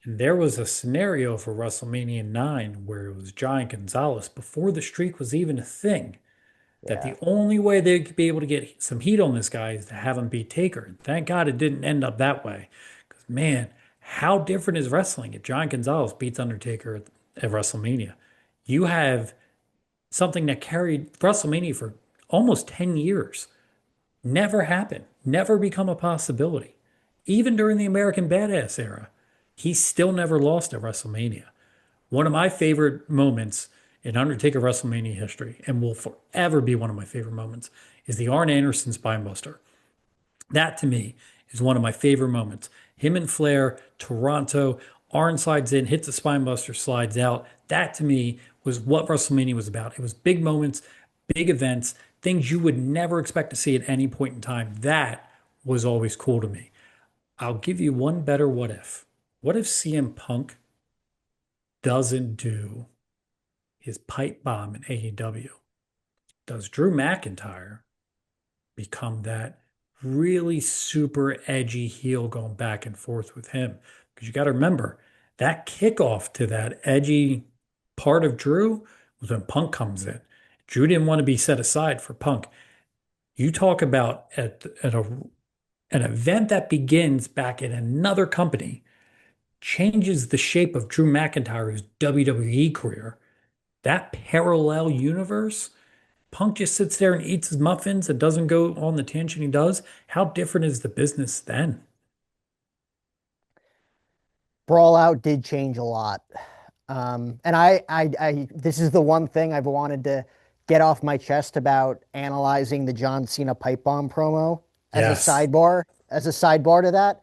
And there was a scenario for WrestleMania 9 where it was Giant Gonzalez before the streak was even a thing. That yeah. the only way they could be able to get some heat on this guy is to have him beat Taker. And thank God it didn't end up that way. Because, man, how different is wrestling if Giant Gonzalez beats Undertaker at WrestleMania? You have something that carried WrestleMania for almost 10 years. Never happened, never become a possibility. Even during the American Badass era, he still never lost at WrestleMania. One of my favorite moments in Undertaker WrestleMania history, and will forever be one of my favorite moments, is the Arn Anderson Spinebuster. That to me is one of my favorite moments. Him and Flair, Toronto, Arn slides in, hits the Spinebuster, slides out. That to me was what WrestleMania was about. It was big moments, big events, things you would never expect to see at any point in time. That was always cool to me. I'll give you one better what if. What if CM Punk doesn't do his pipe bomb in AEW? Does Drew McIntyre become that really super edgy heel going back and forth with him? Because you got to remember that kickoff to that edgy part of Drew was when Punk comes in. Drew didn't want to be set aside for Punk. You talk about an event that begins back in another company, changes the shape of Drew McIntyre's WWE career. That parallel universe, Punk just sits there and eats his muffins and doesn't go on the tangent he does. How different is the business then? Brawl Out did change a lot. And this is the one thing I've wanted to get off my chest about analyzing the John Cena pipe bomb promo as a Yes. sidebar, to that.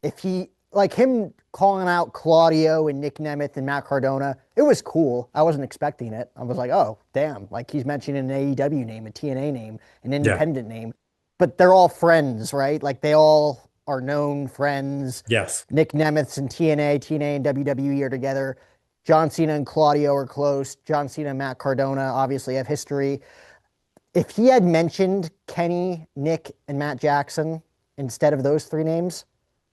If he like him calling out Claudio and Nick Nemeth and Matt Cardona, it was cool. I wasn't expecting it. I was like, oh, damn. Like he's mentioning an AEW name, a TNA name, an Yeah. independent name, but they're all friends, right? Like they all are known friends. Yes. Nick Nemeth's in TNA, TNA and WWE are together. John Cena and Claudio are close. John Cena and Matt Cardona obviously have history. If he had mentioned Kenny, Nick, and Matt Jackson instead of those three names,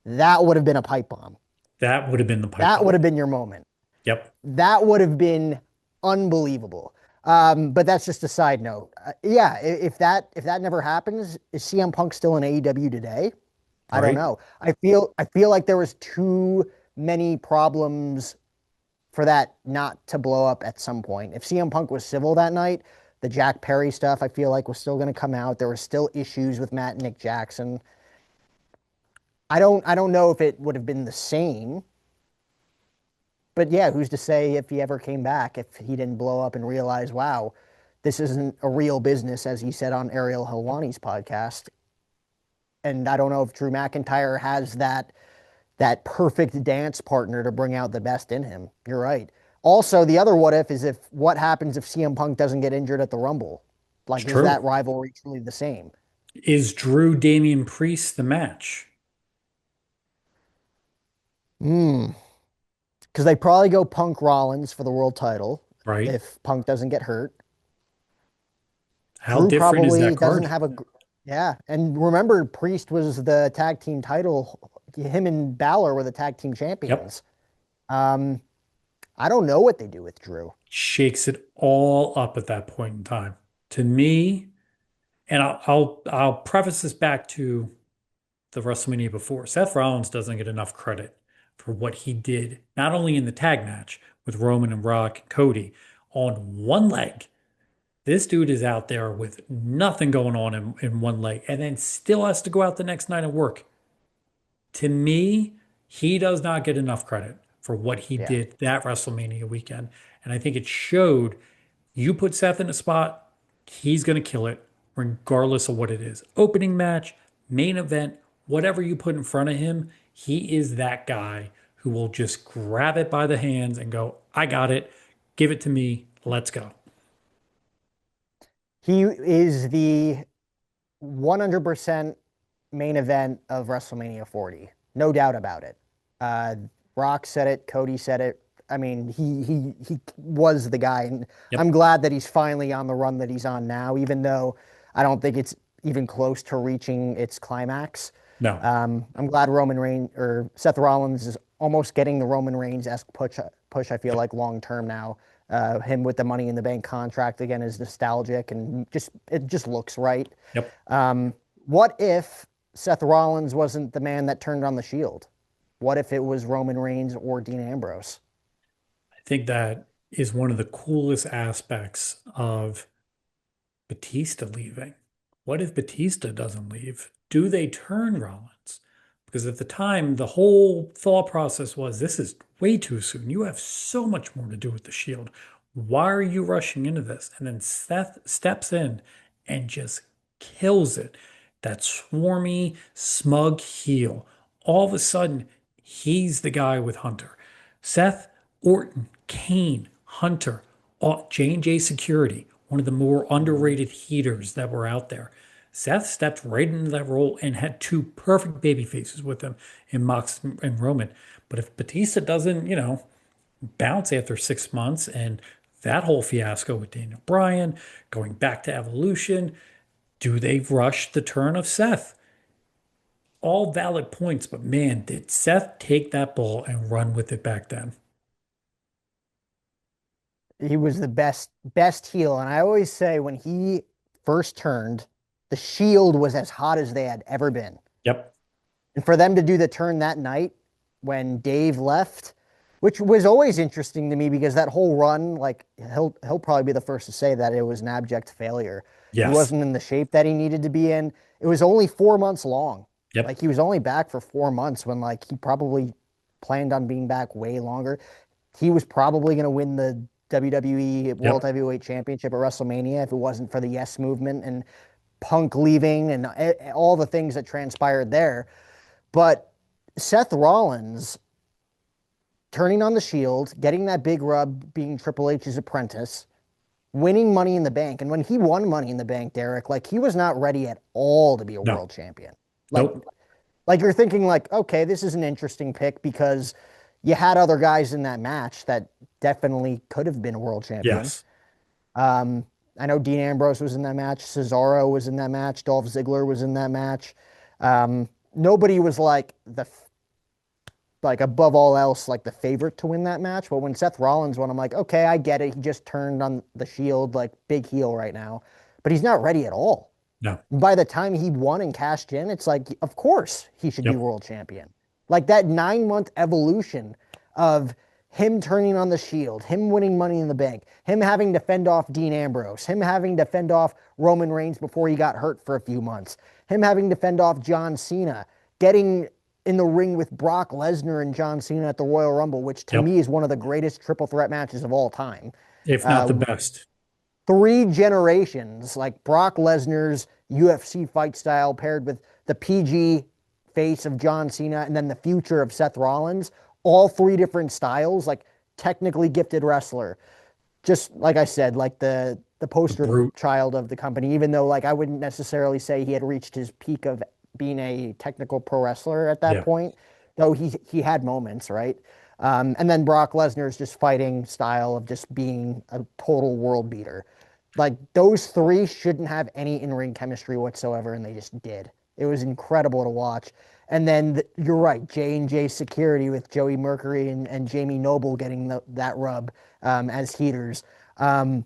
that would have been a pipe bomb. That would have been the pipe That would bomb. have been your moment. Yep. That would have been unbelievable. But that's just a side note. Yeah, if that never happens, is CM Punk still in AEW today? I don't Right. know. I feel like there was too many problems for that not to blow up at some point. If CM Punk was civil that night, the Jack Perry stuff I feel like was still going to come out. There were still issues with Matt and Nick Jackson. I don't know if it would have been the same, but yeah, who's to say if he ever came back, if he didn't blow up and realize, wow, this isn't a real business, as he said on Ariel Helwani's podcast. And I don't know if Drew McIntyre has that perfect dance partner to bring out the best in him. You're right. Also, the other what if is if what happens if CM Punk doesn't get injured at the Rumble? It's Like, is true. that rivalry truly the same? Is Drew Damian Priest the match? Hmm. Because they probably go Punk Rollins for the world title Right. if Punk doesn't get hurt. How Drew different is probably that doesn't card? have a, yeah. And remember, Priest was the tag team title. Him and Balor were the tag team Yep. champions. Um, I don't know what they do with Drew. Shakes it all up at that point in time. To me, and I'll preface this back to the WrestleMania before. Seth Rollins doesn't get enough credit for what he did, not only in the tag match with Roman and Rock and Cody on one leg. This dude is out there with nothing going on in one leg and then still has to go out the next night and work. To me, he does not get enough credit for what he Yeah. did that WrestleMania weekend. And I think it showed you put Seth in a spot, he's going to kill it regardless of what it is. Opening match, main event, whatever you put in front of him, he is that guy who will just grab it by the hands and go, I got it. Give it to me. Let's go. He is the 100% main event of WrestleMania 40. No doubt about it. Uh, Rock said it, Cody said it. I mean, he was the guy, and I'm Yep. glad that he's finally on the run that he's on now, even though I don't think it's even close to reaching its climax. No. I'm glad Roman Reigns or Seth Rollins is almost getting the Roman Reigns-esque push. I feel Yep. like long term now. Him with the Money in the Bank contract again is nostalgic and just it just looks right. Yep. What if Seth Rollins wasn't the man that turned on the Shield? What if it was Roman Reigns or Dean Ambrose? I think that is one of the coolest aspects of Batista leaving. What if Batista doesn't leave? Do they turn Rollins? Because at the time, the whole thought process was this is way too soon. You have so much more to do with the Shield. Why are you rushing into this? And then Seth steps in and just kills it. That swarmy, smug heel. All of a sudden, he's the guy with Hunter. Seth, Orton, Kane, Hunter, J&J Security, one of the more Mhm. underrated heaters that were out there. Seth stepped right into that role and had two perfect baby faces with him in Mox and Roman. But if Batista doesn't, bounce after 6 months and that whole fiasco with Daniel Bryan going back to Evolution, do they rush the turn of Seth? All valid points, but man, did Seth take that ball and run with it back then? He was the best heel, and I always say when he first turned, the Shield was as hot as they had ever been. Yep. And for them to do the turn that night when Dave left, which was always interesting to me because that whole run, like he'll probably be the first to say that it was an abject failure. He Yes. wasn't in the shape that he needed to be in. It was only 4 months long. Like Yep. he was only back for 4 months when like he probably planned on being back way longer. He was probably going to win the WWE World Yep. Heavyweight Championship at WrestleMania if it wasn't for the Yes movement and Punk leaving and all the things that transpired there. But Seth Rollins turning on the Shield, getting that big rub, being Triple H's apprentice, winning Money in the Bank. And when he won Money in the Bank, Derek, like he was not ready at all to be a No, world champion. Like, nope. like you're thinking like, okay, this is an interesting pick because you had other guys in that match that definitely could have been a world champion. Yes. Um, I know Dean Ambrose was in that match. Cesaro was in that match. Dolph Ziggler was in that match. Nobody was like above all else like the favorite to win that match. But when Seth Rollins won, I'm like, okay, I get it. He just turned on the Shield, like big heel right now, but he's not ready at all. No. By the time he won and cashed in, it's like, of course he should be Yep. world champion. Like that 9 month evolution of him turning on the Shield, him winning Money in the Bank, him having to fend off Dean Ambrose, him having to fend off Roman Reigns before he got hurt for a few months, him having to fend off John Cena, getting in the ring with Brock Lesnar and John Cena at the Royal Rumble, which to Yep. me is one of the greatest triple threat matches of all time. If not the Uh, best. 3 generations, like Brock Lesnar's UFC fight style paired with the PG face of John Cena and then the future of Seth Rollins, all 3 different styles, like technically gifted wrestler. Just like I said, like the The poster brute. child of the company, even though like I wouldn't necessarily say he had reached his peak of being a technical pro wrestler at that Yeah. point, though he had moments, right? And then Brock Lesnar's just fighting style of just being a total world beater. Like those 3 shouldn't have any in-ring chemistry whatsoever, and they just did. It was incredible to watch. And then you're right, J&J Security with Joey Mercury and Jamie Noble getting that rub as heaters. Um,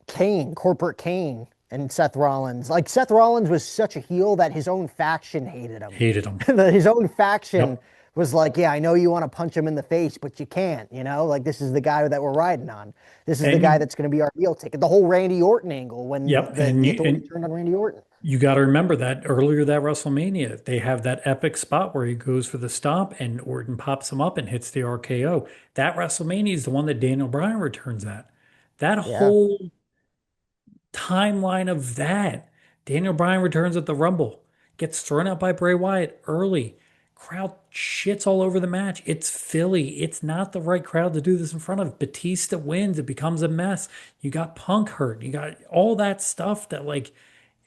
Kane, Corporate Kane, and Seth Rollins. Like Seth Rollins was such a heel that his own faction hated him. Hated him. His own faction Yep. was like, yeah, I know you want to punch him in the face, but you can't, you know? Like this is the guy that we're riding on. This is the And guy you, that's going to be our heel ticket. The whole Randy Orton angle when yep. the authority turned on Randy Orton. You got to remember that earlier that WrestleMania, they have that epic spot where he goes for the stomp and Orton pops him up and hits the RKO. That WrestleMania is the one that Daniel Bryan returns at. That Yeah. whole timeline of that. Daniel Bryan returns at the Rumble, gets thrown out by Bray Wyatt early. Crowd shits all over the match. It's Philly. It's not the right crowd to do this in front of. Batista wins. It becomes a mess. You got Punk hurt. You got all that stuff that like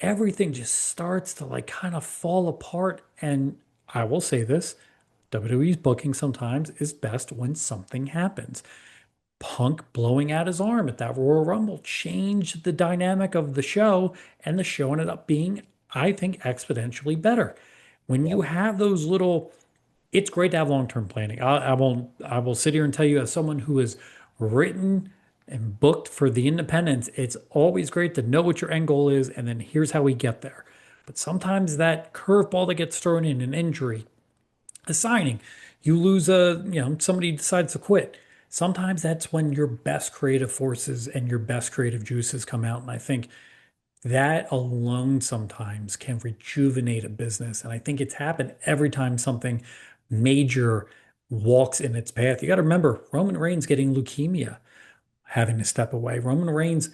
everything just starts to like kind of fall apart. And I will say this, WWE's booking sometimes is best when something happens. Punk blowing out his arm at that Royal Rumble changed the dynamic of the show, and the show ended up being, I think, exponentially better. When you Yep. have those little, it's great to have long-term planning. I will sit here and tell you, as someone who has written and booked for the independents, it's always great to know what your end goal is, and then here's how we get there. But sometimes that curveball that gets thrown in, an injury, a signing, you lose somebody decides to quit. Sometimes that's when your best creative forces and your best creative juices come out. And I think that alone sometimes can rejuvenate a business. And I think it's happened every time something major walks in its path. You got to remember Roman Reigns getting leukemia, having to step away. Roman Reigns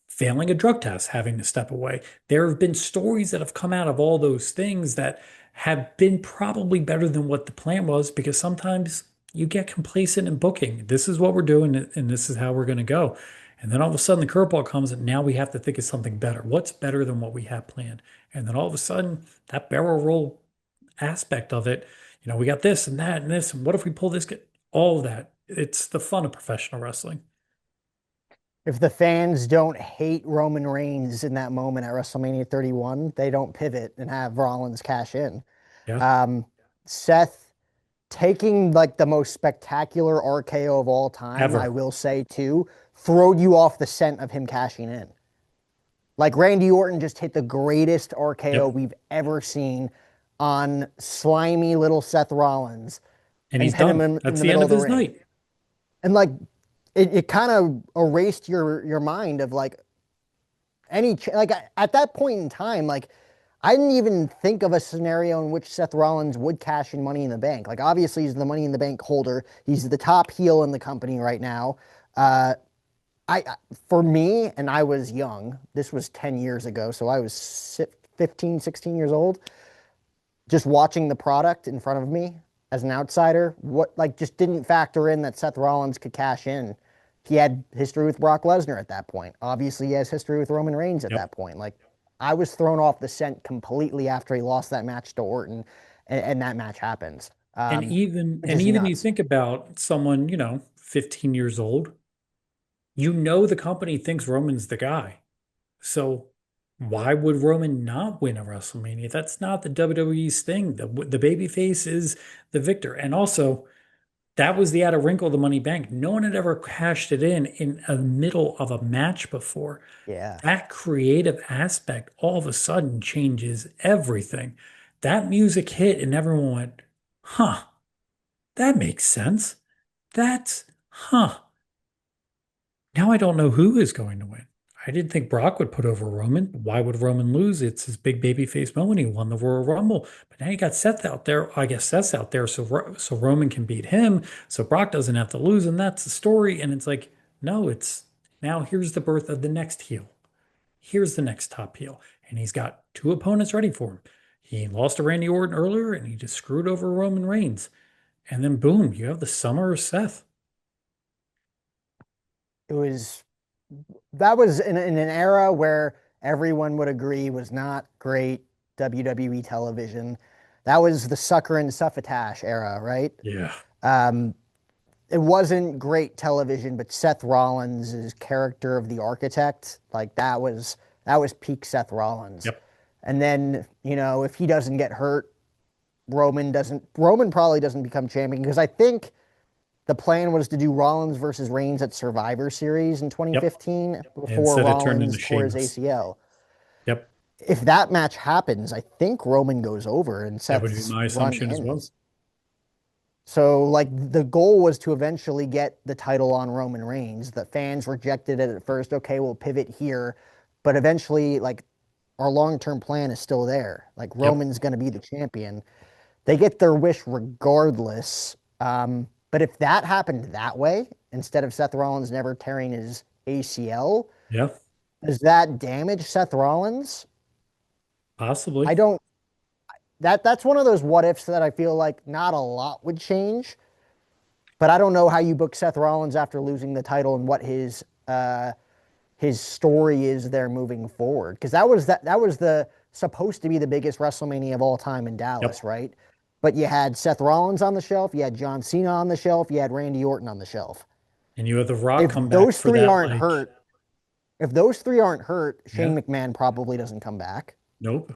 failing a drug test, having to step away. There have been stories that have come out of all those things that have been probably better than what the plan was because sometimes you get complacent in booking. This is what we're doing and this is how we're going to go. And then all of a sudden the curveball comes and now we have to think of something better. What's better than what we have planned? And then all of a sudden that barrel roll aspect of it, we got this and that and this. And what if we pull this? All of that. It's the fun of professional wrestling. If the fans don't hate Roman Reigns in that moment at WrestleMania 31, they don't pivot and have Rollins cash in. Yeah. Um, Seth taking like the most spectacular RKO of all time, I Ever. will say too, throwed you off the scent of him cashing in. Like Randy Orton just hit the greatest RKO Yep. we've ever seen on slimy little Seth Rollins And and he's pin him done. in That's the the end middle of of the his ring. night. And like it kind of erased your mind of like like at that point in time, like I didn't even think of a scenario in which Seth Rollins would cash in Money in the Bank. Like obviously he's the Money in the Bank holder. He's the top heel in the company right now. Uh, I for me, and I was young. This was 10 years ago, so I was 15, 16 years old. Just watching the product in front of me. as an outsider, what like just didn't factor in that Seth Rollins could cash in. He had history with Brock Lesnar at that point. Obviously, he has history with Roman Reigns at Yep. that point. Like I was thrown off the scent completely after he lost that match to Orton, and that match happens, which And is even you nuts. think about someone, 15 years old, the company thinks Roman's the guy. So why would Roman not win a WrestleMania? That's not the WWE's thing. The babyface is the victor. And also, that was the added wrinkle of the Money Bank. No one had ever cashed it in the middle of a match before. Yeah. That creative aspect all of a sudden changes everything. That music hit and everyone went, huh, that makes sense. Huh. Now I don't know who is going to win. I didn't think Brock would put over Roman. Why would Roman lose? It's his big baby face moment. He won the Royal Rumble. But now you got Seth out there. I guess Seth's out there so Roman can beat him. So Brock doesn't have to lose. And that's the story. And it's like, no, it's now here's the birth of the next heel. Here's the next top heel. And he's got two opponents ready for him. He lost to Randy Orton earlier and he just screwed over Roman Reigns. And then boom, you have the summer of Seth. It was that was in an era where everyone would agree was not great WWE television. That was the sucker and suffetash era, right? Yeah. Um, it wasn't great television, but Seth Rollins' character of the architect, like that was peak Seth Rollins. Yep. And then, if he doesn't get hurt, Roman probably doesn't become champion because I think the plan was to do Rollins versus Reigns at Survivor Series in Yep. 2015 before Instead, it turned into Rollins tore his Sheamus. ACL. Yep. If that match happens, I think Roman goes over and That would be Seth's my run assumption as well. ends. So, like, the goal was to eventually get the title on Roman Reigns. The fans rejected it at first. Okay, we'll pivot here. But eventually, like, our long-term plan is still there. Like, Yep. Roman's going to be the champion. They get their wish regardless. But if that happened that way, instead of Seth Rollins never tearing his ACL, Yeah. does that damage Seth Rollins? I Possibly. don't. That's one of those what ifs that I feel like not a lot would change. But I don't know how you book Seth Rollins after losing the title and what his story is there moving forward. Because that was the supposed to be the biggest WrestleMania of all time in Yep. Dallas, right? But you had Seth Rollins on the shelf, you had John Cena on the shelf, you had Randy Orton on the shelf. And you have The Rock If come back those for three that, aren't like, hurt, if those three aren't hurt, yeah, Shane McMahon probably doesn't come back. nope.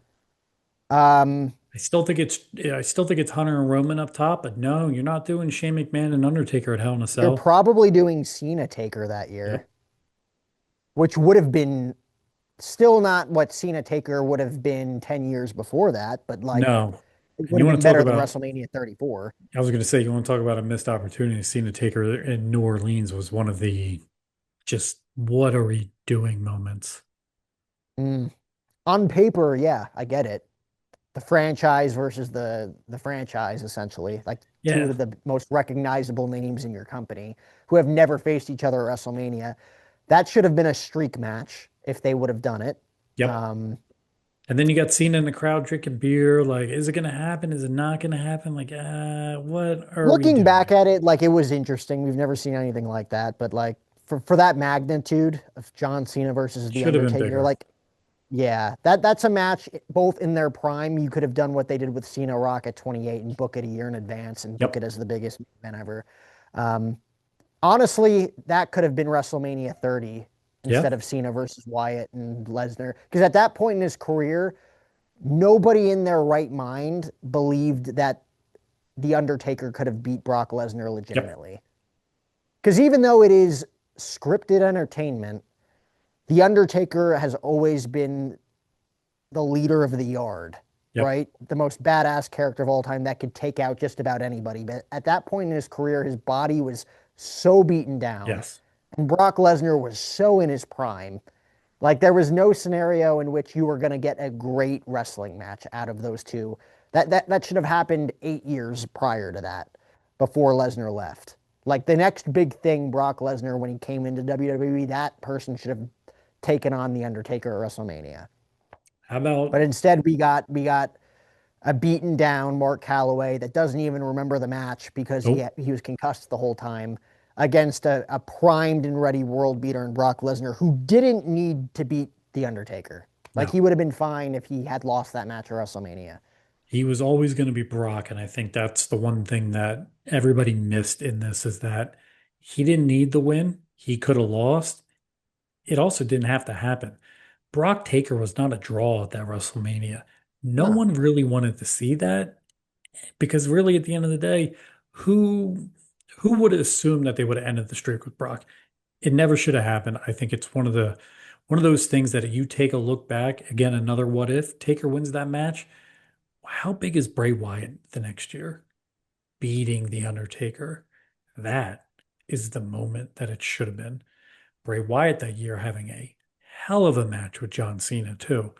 Um, I still think it's Hunter and Roman up top, but no, you're not doing Shane McMahon and Undertaker at Hell in a they're Cell. probably doing Cena Taker that Yep. year, which would have been still not what Cena Taker would have been 10 years before that, but like No. it And would you have want been to talk better than about, WrestleMania 34. I was going to say, you want to talk about a missed opportunity. Cena Taker in New Orleans was one of the just what are we doing moments. Mm. On paper, yeah, I get it. The franchise versus the franchise, essentially, like two Yeah. of the most recognizable names in your company who have never faced each other at WrestleMania. That should have been a streak match if they would have done it. Yep. Um, And then you got Cena in the crowd drinking beer. Like, is it going to happen? Is it not going to happen? Like, what are we Looking back doing? at it, like it was interesting. We've never seen anything like that, but like for that magnitude of John Cena versus The Should have been Undertaker, bigger. like yeah, that's a match both in their prime. You could have done what they did with Cena Rock at 28 and book it a year in advance and book it Yep. as the biggest event ever. Um, Honestly, that could have been WrestleMania 30 Yeah. instead of Cena versus Wyatt and Lesnar. Because at that point in his career, nobody in their right mind believed that The Undertaker could have beat Brock Lesnar Yep. legitimately. Because even though it is scripted entertainment, The Undertaker has always been the leader of the yard, Yep. right? The most badass character of all time that could take out just about anybody. But at that point in his career, his body was so beaten down, Yes. and Brock Lesnar was so in his prime. Like there was no scenario in which you were going to get a great wrestling match out of those two. That should have happened 8 years prior to that, before Lesnar left. Like the next big thing, Brock Lesnar, when he came into WWE, that person should have taken on the Undertaker at WrestleMania. How about, But instead, we got a beaten down Mark Calloway that doesn't even remember the match because Nope. he was concussed the whole time against a primed and ready world beater in Brock Lesnar who didn't need to beat The Undertaker. Like No. he would have been fine if he had lost that match at WrestleMania. He was always going to be Brock, and I think that's the one thing that everybody missed in this is that he didn't need the win. He could have lost. It also didn't have to happen. Brock Taker was not a draw at that WrestleMania. No No, one really wanted to see that because really at the end of the day, who who would have assumed that they would have ended the streak with Brock? It never should have happened. I think it's one of those things that you take a look back, again, another what if Taker wins that match. How big is Bray Wyatt the next year? Beating The Undertaker. That is the moment that it should have been. Bray Wyatt that year having a hell of a match with John Cena, too.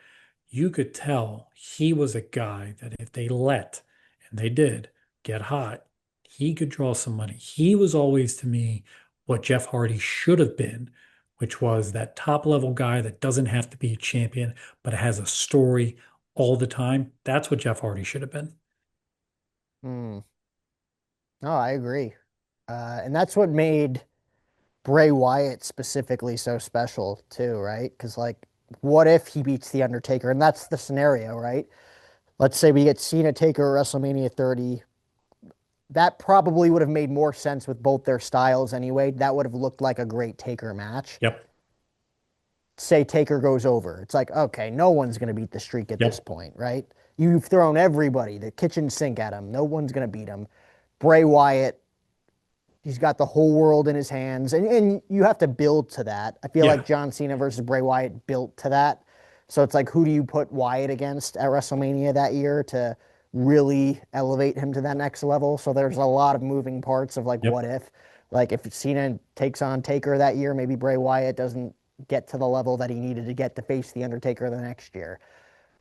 You could tell he was a guy that if they let, and they did, get hot, he could draw some money. He was always to me what Jeff Hardy should have been, which was that top level guy that doesn't have to be a champion, but has a story all the time. That's what Jeff Hardy should have been. mm, no, I agree. And that's what made Bray Wyatt specifically so special too, right? Because like, what if he beats The Undertaker? And that's the scenario, right? Let's say we get Cena Taker at WrestleMania 30. That probably would have made more sense with both their styles anyway. That would have looked like a great Taker match. Yep. Say Taker goes over. It's like, okay, no one's going to beat the streak at this Yep. point, right? You've thrown everybody, the kitchen sink at him. No one's going to beat him. Bray Wyatt, he's got the whole world in his hands. And you have to build to that. I feel like Yeah. John Cena versus Bray Wyatt built to that. So it's like, who do you put Wyatt against at WrestleMania that year to really elevate him to that next level? So there's a lot of moving parts of like, what Yep. if? Like, if Cena takes on Taker that year, maybe Bray Wyatt doesn't get to the level that he needed to get to face The Undertaker the next year.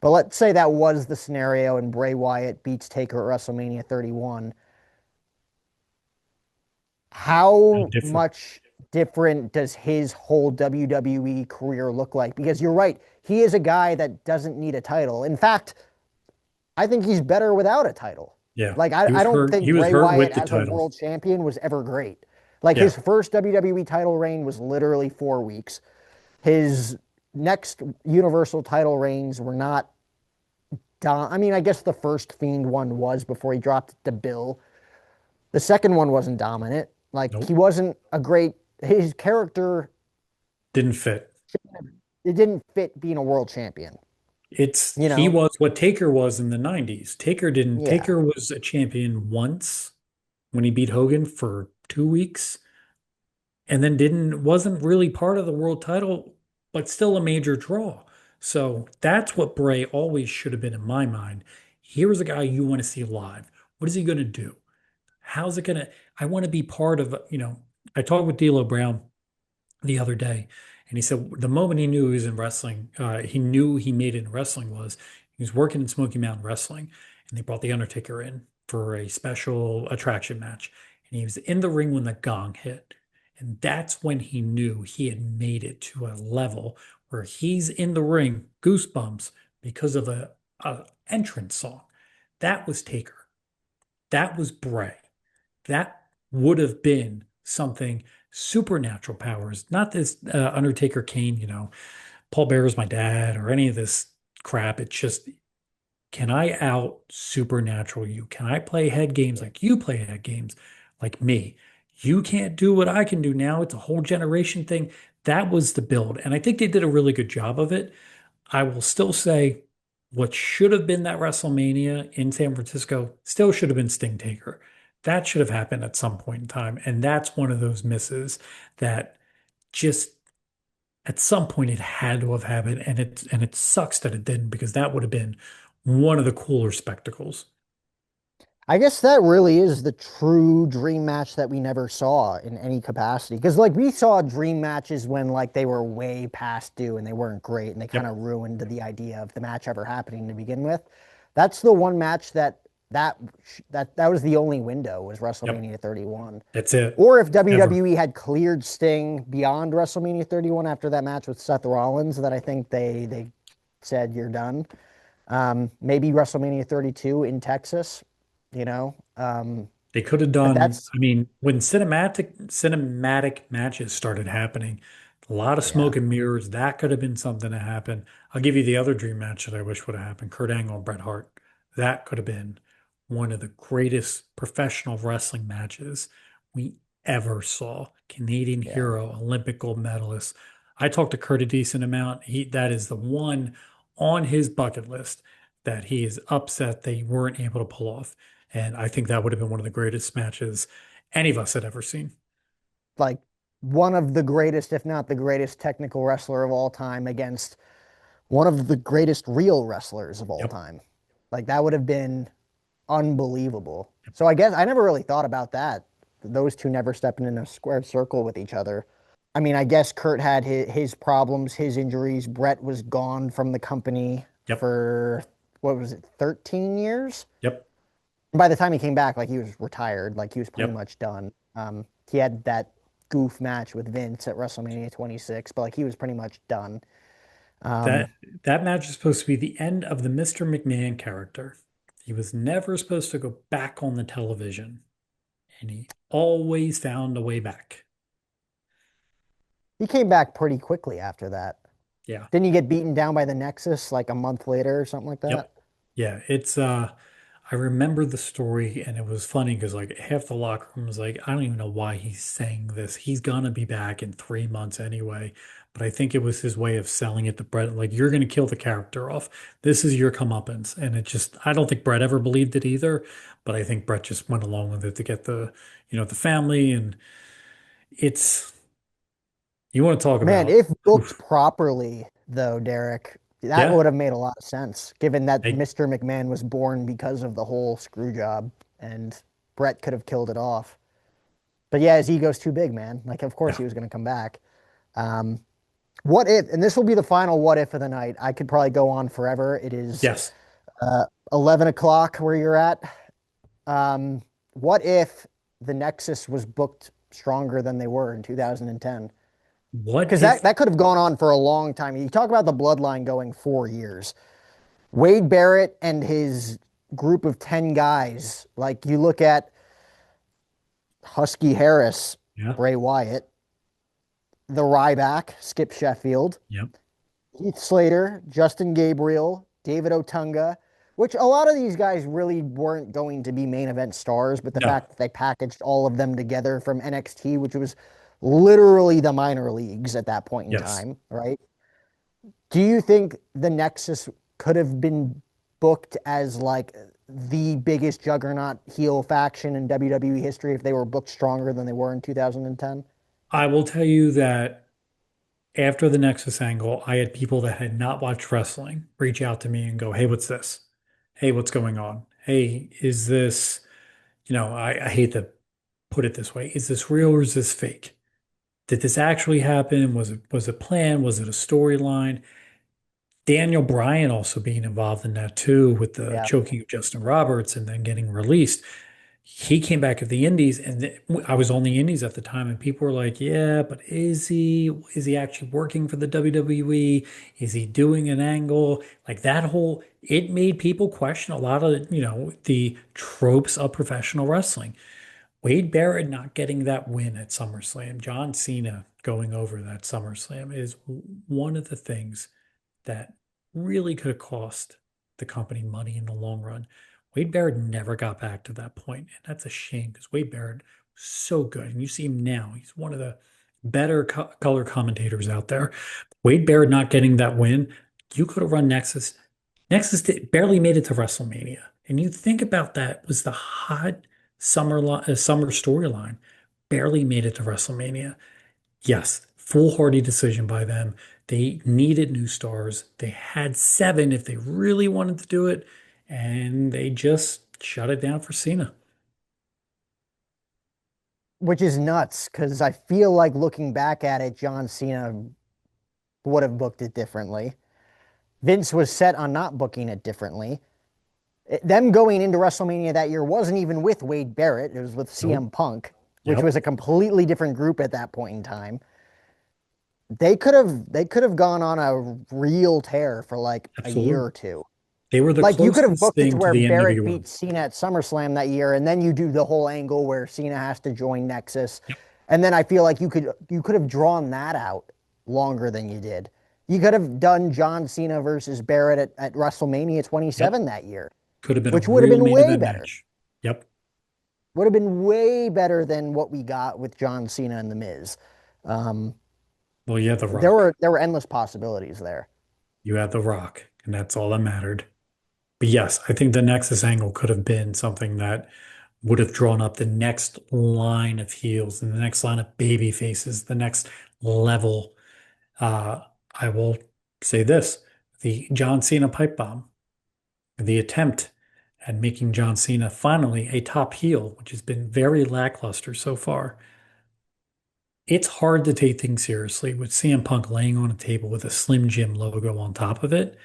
But let's say that was the scenario and Bray Wyatt beats Taker at WrestleMania 31. How Different. much different does his whole WWE career look like? Because you're right, he is a guy that doesn't need a title. In fact, I think he's better without a title. Yeah. Like, He I was don't hurt. think He was Bray hurt Wyatt with the as a title. world champion was ever great. Like, his Yeah. first WWE title reign was literally 4 weeks. His next Universal title reigns were not. I mean, I guess the first Fiend one was before he dropped the bill. The second one wasn't dominant. Like, he Nope. wasn't a great. His character, Didn't fit. it didn't fit being a world champion. You He know? was what Taker was in the 90s. Yeah. Taker was a champion once when he beat Hogan for 2 weeks and then wasn't really part of the world title, but still a major draw. So that's what Bray always should have been in my mind. Here's a guy you want to see live. What is he going to do? How's it going to? I want to be part of, I talked with D'Lo Brown the other day, and he said the moment he knew he was in wrestling, he knew he made it in wrestling was he was working in Smoky Mountain Wrestling, and they brought the Undertaker in for a special attraction match, and he was in the ring when the gong hit, and that's when he knew he had made it to a level where he's in the ring, goosebumps because of a entrance song. That was Taker. That was Bray. That would have been something supernatural powers, not this Undertaker Kane, Paul Bearer's my dad or any of this crap. It's just, can I out supernatural you? Can I play head games like you play head games like me? You can't do what I can do now. It's a whole generation thing. That was the build. And I think they did a really good job of it. I will still say what should have been that WrestleMania in San Francisco still should have been Sting Taker. That should have happened at some point in time. And that's one of those misses that just at some point it had to have happened. And it sucks that it didn't because that would have been one of the cooler spectacles. I guess that really is the true dream match that we never saw in any capacity. Because like we saw dream matches when like they were way past due and they weren't great and they kind of Yep. ruined the idea of the match ever happening to begin with. That's the one match that that was the only window was Yep. WrestleMania 31. That's it. Or if Ever. WWE had cleared Sting beyond WrestleMania 31 after that match with Seth Rollins, that I think they said you're done. Maybe WrestleMania 32 in Texas, you know. They could have But done, that's I mean, when cinematic matches started happening, a lot of yeah, smoke and mirrors, that could have been something to happen. I'll give you the other dream match that I wish would have happened. Kurt Angle and Bret Hart. That could have been one of the greatest professional wrestling matches we ever saw. Canadian yeah. hero, Olympic gold medalist. I talked to Kurt a decent amount. That is the one on his bucket list that he is upset they weren't able to pull off. And I think that would have been one of the greatest matches any of us had ever seen. Like one of the greatest, if not the greatest technical wrestler of all time against one of the greatest real wrestlers of all Yep. time. Like that would have been unbelievable. So I guess I never really thought about that. Those two never stepping in a square circle with each other. I mean, I guess Kurt had his problems, his injuries. Brett was gone from the company Yep. for what was it, 13 years? Yep. And by the time he came back, like he was retired, like he was pretty Yep. much done. He had that goof match with Vince at WrestleMania 26, but like he was pretty much done. Um, That that match is supposed to be the end of the Mr. McMahon character. He was never supposed to go back on the television, and he always found a way back. he came back pretty quickly after that. Yeah. Didn't he get beaten down by the Nexus like a month later or something like that? Yep. Yeah, it's I remember the story and it was funny because like half the locker room was like, I don't even know why he's saying this. He's gonna be back in 3 months anyway. But I think it was his way of selling it to Brett, like you're gonna kill the character off. This is your comeuppance. And it just I don't think Brett ever believed it either, but I think Brett just went along with it to get the family and it's you want to talk Man, about if booked oof, properly, though, Derek, that yeah, would have made a lot of sense, given that hey, Mr. McMahon was born because of the whole screw job, and Brett could have killed it off. But yeah, his ego's too big, man. Like, of course yeah, he was going to come back. Um, what if, and this will be the final what if of the night. I could probably go on forever. It is yes. 11 o'clock where you're at. Um, what if the Nexus was booked stronger than they were in 2010? What Because that, if that could have gone on for a long time. You talk about the bloodline going 4 years. Wade Barrett and his group of 10 guys, like you look at Husky Harris, yeah, Bray Wyatt, the Ryback, Skip Sheffield, yep, Heath Slater, Justin Gabriel, David Otunga, which a lot of these guys really weren't going to be main event stars, but the no, fact that they packaged all of them together from NXT, which was literally the minor leagues at that point in yes. time, right? Do you think the Nexus could have been booked as like the biggest juggernaut heel faction in WWE history if they were booked stronger than they were in 2010? I will tell you that after the Nexus angle, I had people that had not watched wrestling reach out to me and go, "Hey, what's this? Hey, what's going on? Hey, is this, I hate to put it this way, is this real or is this fake? Did this actually happen? Was it planned? Was it a storyline?" Daniel Bryan also being involved in that too, with the Yeah. choking of Justin Roberts and then getting released. He came back at the Indies, and I was on the Indies at the time, and people were like, "Yeah, but is he actually working for the WWE? Is he doing an angle like that whole?" It made people question a lot of the tropes of professional wrestling. Wade Barrett not getting that win at SummerSlam, John Cena going over that SummerSlam is one of the things that really could have cost the company money in the long run. Wade Barrett never got back to that point, and that's a shame because Wade Barrett was so good. And you see him now; he's one of the better color commentators out there. Wade Barrett not getting that win, you could have run Nexus. Barely made it to WrestleMania, and you think about that was the hot summer storyline. Barely made it to WrestleMania. Yes, foolhardy decision by them. They needed new stars. They had seven if they really wanted to do it, and they just shut it down for Cena. Which is nuts because I feel like looking back at it, John Cena would have booked it differently. Vince was set on not booking it differently. Them going into WrestleMania that year wasn't even with Wade Barrett. It was with Nope. CM Punk, which was Yep. a completely different group at that point in time. They could have gone on a real tear for like a year Absolutely. or two. They were the Like you could have closest booked it to thing to where the Barrett NWO. beat Cena at SummerSlam that year, and then you do the whole angle where Cena has to join Nexus, Yep. and then I feel like you could have drawn that out longer than you did. You could have done John Cena versus Barrett at WrestleMania Yep. 27 that year, Could have been a which would have real been main way event better. match. Yep. Would have been way better than what we got with John Cena and The Miz. Um, Well, you had The there Rock. were there were endless possibilities there. You had The Rock, and that's all that mattered. But yes, I think the Nexus angle could have been something that would have drawn up the next line of heels and the next line of baby faces, the next level. Uh, I will say this, the John Cena pipe bomb, the attempt at making John Cena finally a top heel, which has been very lackluster so far. It's hard to take things seriously with CM Punk laying on a table with a Slim Jim logo on top of it.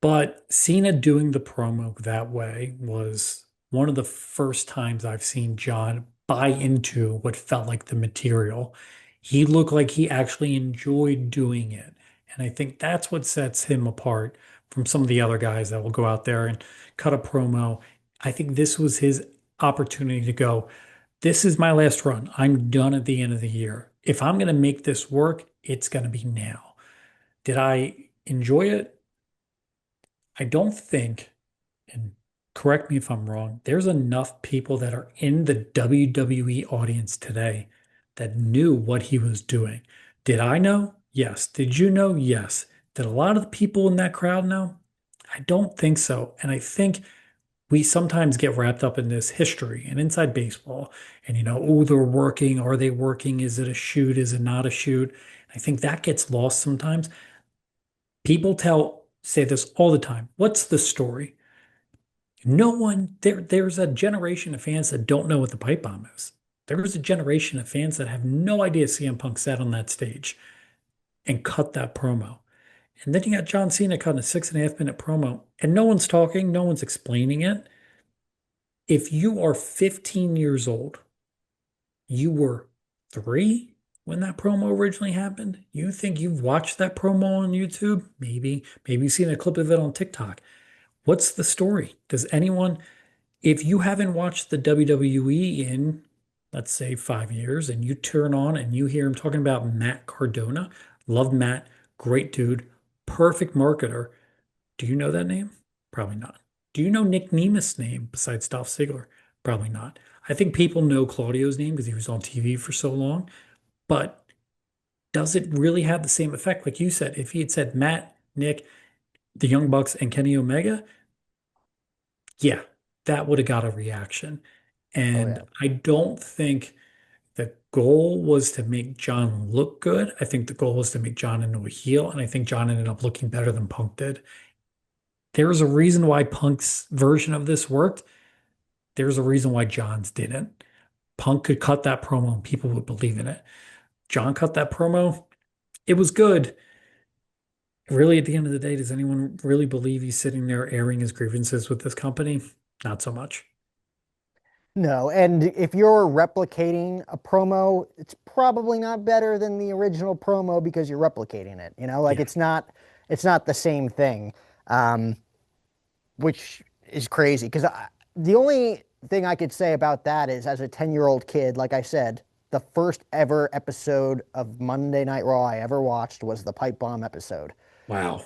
But Cena doing the promo that way was one of the first times I've seen John buy into what felt like the material. He looked like he actually enjoyed doing it. And I think that's what sets him apart from some of the other guys that will go out there and cut a promo. I think this was his opportunity to go, this is my last run. I'm done at the end of the year. If I'm going to make this work, it's going to be now. Did I enjoy it? I don't think, and correct me if I'm wrong, there's enough people that are in the WWE audience today that knew what he was doing. Did I know? Yes. Did you know? Yes. Did a lot of the people in that crowd know? I don't think so. And I think we sometimes get wrapped up in this history and inside baseball and, oh, they're working. Are they working? Is it a shoot? Is it not a shoot? I think that gets lost sometimes. People say this all the time. What's the story? No one there's a generation of fans that don't know what the pipe bomb is. There's a generation of fans that have no idea CM Punk sat on that stage and cut that promo. And then you got John Cena cutting a 6.5 minute promo, and no one's talking, no one's explaining it. If you are 15 years old, you were 3 when that promo originally happened. You think you've watched that promo on YouTube? Maybe you've seen a clip of it on TikTok. What's the story? Does anyone If you haven't watched the WWE in, let's say, 5 years, and you turn on and you hear him talking about Matt Cardona, love Matt, great dude, perfect marketer. Do you know that name? Probably not. Do you know Nick Nemeth's name besides Dolph Ziggler? Probably not. I think people know Claudio's name because he was on TV for so long, but does it really have the same effect? Like you said, if he had said Matt, Nick, the Young Bucks, and Kenny Omega, yeah, that would have got a reaction. Oh And yeah. I don't think the goal was to make John look good. I think the goal was to make John into a heel, and I think John ended up looking better than Punk did. There's a reason why Punk's version of this worked. There's a reason why John's didn't. Punk could cut that promo and people would believe in it. John cut that promo. It was good. Really, at the end of the day, does anyone really believe he's sitting there airing his grievances with this company? Not so much. No, and if you're replicating a promo, it's probably not better than the original promo because you're replicating it. Like Yeah. it's not the same thing, um, which is crazy. Because the only thing I could say about that is, as a 10-year-old kid, like I said, the first ever episode of Monday Night Raw I ever watched was the pipe bomb episode. Wow.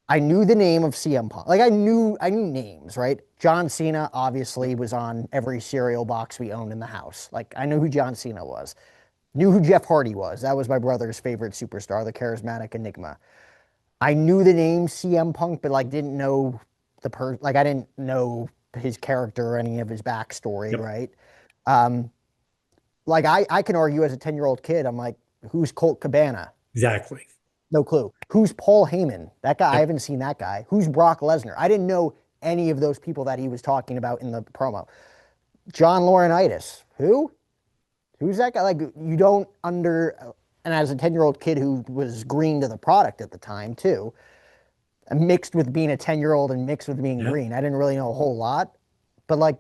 I knew the name of CM Punk. Like I knew names, right? John Cena obviously was on every cereal box we owned in the house. Like I knew who John Cena was. Knew who Jeff Hardy was. That was my brother's favorite superstar, the charismatic enigma. I knew the name CM Punk, but like didn't know like I didn't know his character or any of his backstory, Yep. right? Um, like I can argue as a 10-year-old kid, I'm like, who's Colt Cabana? Exactly. No clue. Who's Paul Heyman? That guy, I Yep. haven't seen that guy. Who's Brock Lesnar? I didn't know any of those people that he was talking about in the promo. John Laurinaitis. Who? Who's that guy? Like you don't and as a 10-year-old kid who was green to the product at the time too, mixed with being a 10-year-old and mixed with being Yep. green. I didn't really know a whole lot, but like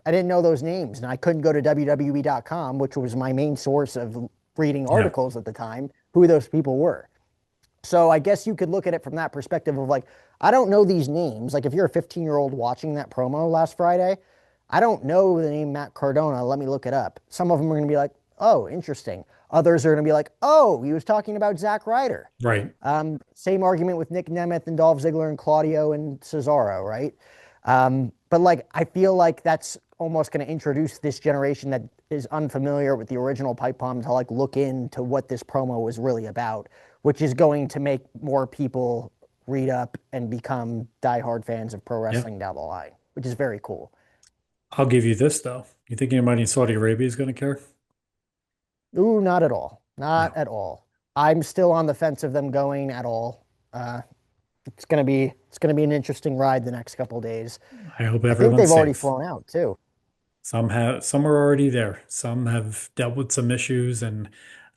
I didn't know those names and I couldn't go to WWE.com, which was my main source of reading Yeah. articles at the time, who those people were. So I guess you could look at it from that perspective of like, I don't know these names. Like if you're a 15-year-old watching that promo last Friday, I don't know the name Matt Cardona. Let me look it up. Some of them are going to be like, oh, interesting. Others are going to be like, oh, he was talking about Zack Ryder. Right. Same argument with Nick Nemeth and Dolph Ziggler and Claudio and Cesaro, right? But like, I feel like that's almost going to introduce this generation that is unfamiliar with the original pipe bomb to like look into what this promo was really about, which is going to make more people read up and become diehard fans of pro Yeah. wrestling down the line, which is very cool. I'll give you this though. You think anybody in Saudi Arabia is going to care? Ooh, not at all. Not No. at all. I'm still on the fence of them going at all. Uh, it's gonna be an interesting ride the next couple of days. I hope I think everyone's they've already safe. flown out too. Some are already there. Some have dealt with some issues, and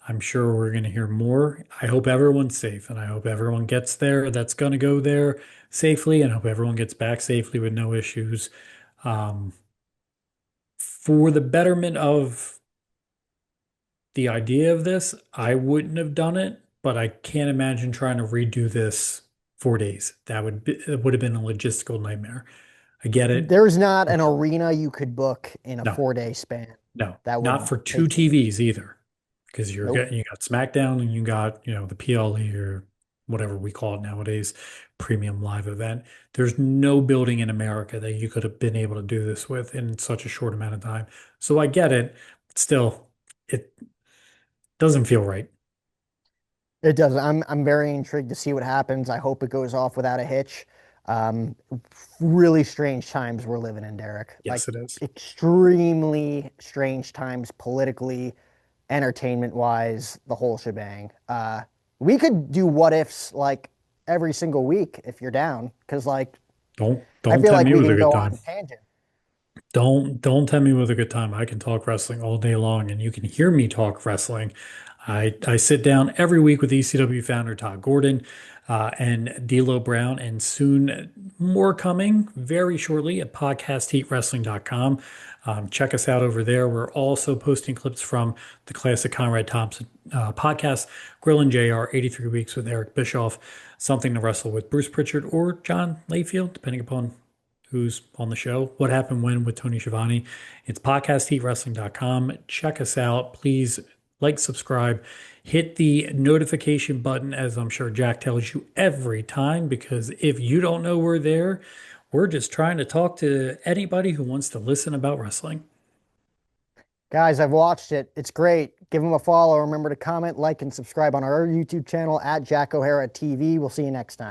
I'm sure we're going to hear more. I hope everyone's safe, and I hope everyone gets there that's going to go there safely, and I hope everyone gets back safely with no issues. Um, for the betterment of the idea of this, I wouldn't have done it, but I can't imagine trying to redo this 4 days. It would have been a logistical nightmare. I get it. There's not an arena you could book in a No. 4-day span No, that not would for two make it. TVs either, because Nope. you got SmackDown and you got the PLE or whatever we call it nowadays, premium live event. There's no building in America that you could have been able to do this with in such a short amount of time. So I get it, but still, it doesn't feel right. It doesn't. I'm very intrigued to see what happens. I hope it goes off without a hitch. Um, really strange times we're living in, Derek. Like Yes, it is. extremely strange times politically, entertainment wise, the whole shebang. We could do what ifs like every single week if you're down, because like I Don't feel tempt like me we with a can good go time. on tangent. Don't tempt me with a good time. I can talk wrestling all day long, and you can hear me talk wrestling. I sit down every week with ECW founder Todd Gordon and D'Lo Brown, and soon more coming very shortly at podcastheatwrestling.com. Check us out over there. We're also posting clips from the classic Conrad Thompson podcast, Grill and JR, 83 Weeks with Eric Bischoff, Something to Wrestle with Bruce Pritchard or John Layfield, depending upon who's on the show. What Happened When with Tony Schiavone. It's podcastheatwrestling.com. Check us out. Please like, subscribe, hit the notification button, as I'm sure Jack tells you every time, because if you don't know we're there, we're just trying to talk to anybody who wants to listen about wrestling. Guys, I've watched it. It's great. Give them a follow. Remember to comment, like, and subscribe on our YouTube channel at Jack O'Hara TV. We'll see you next time.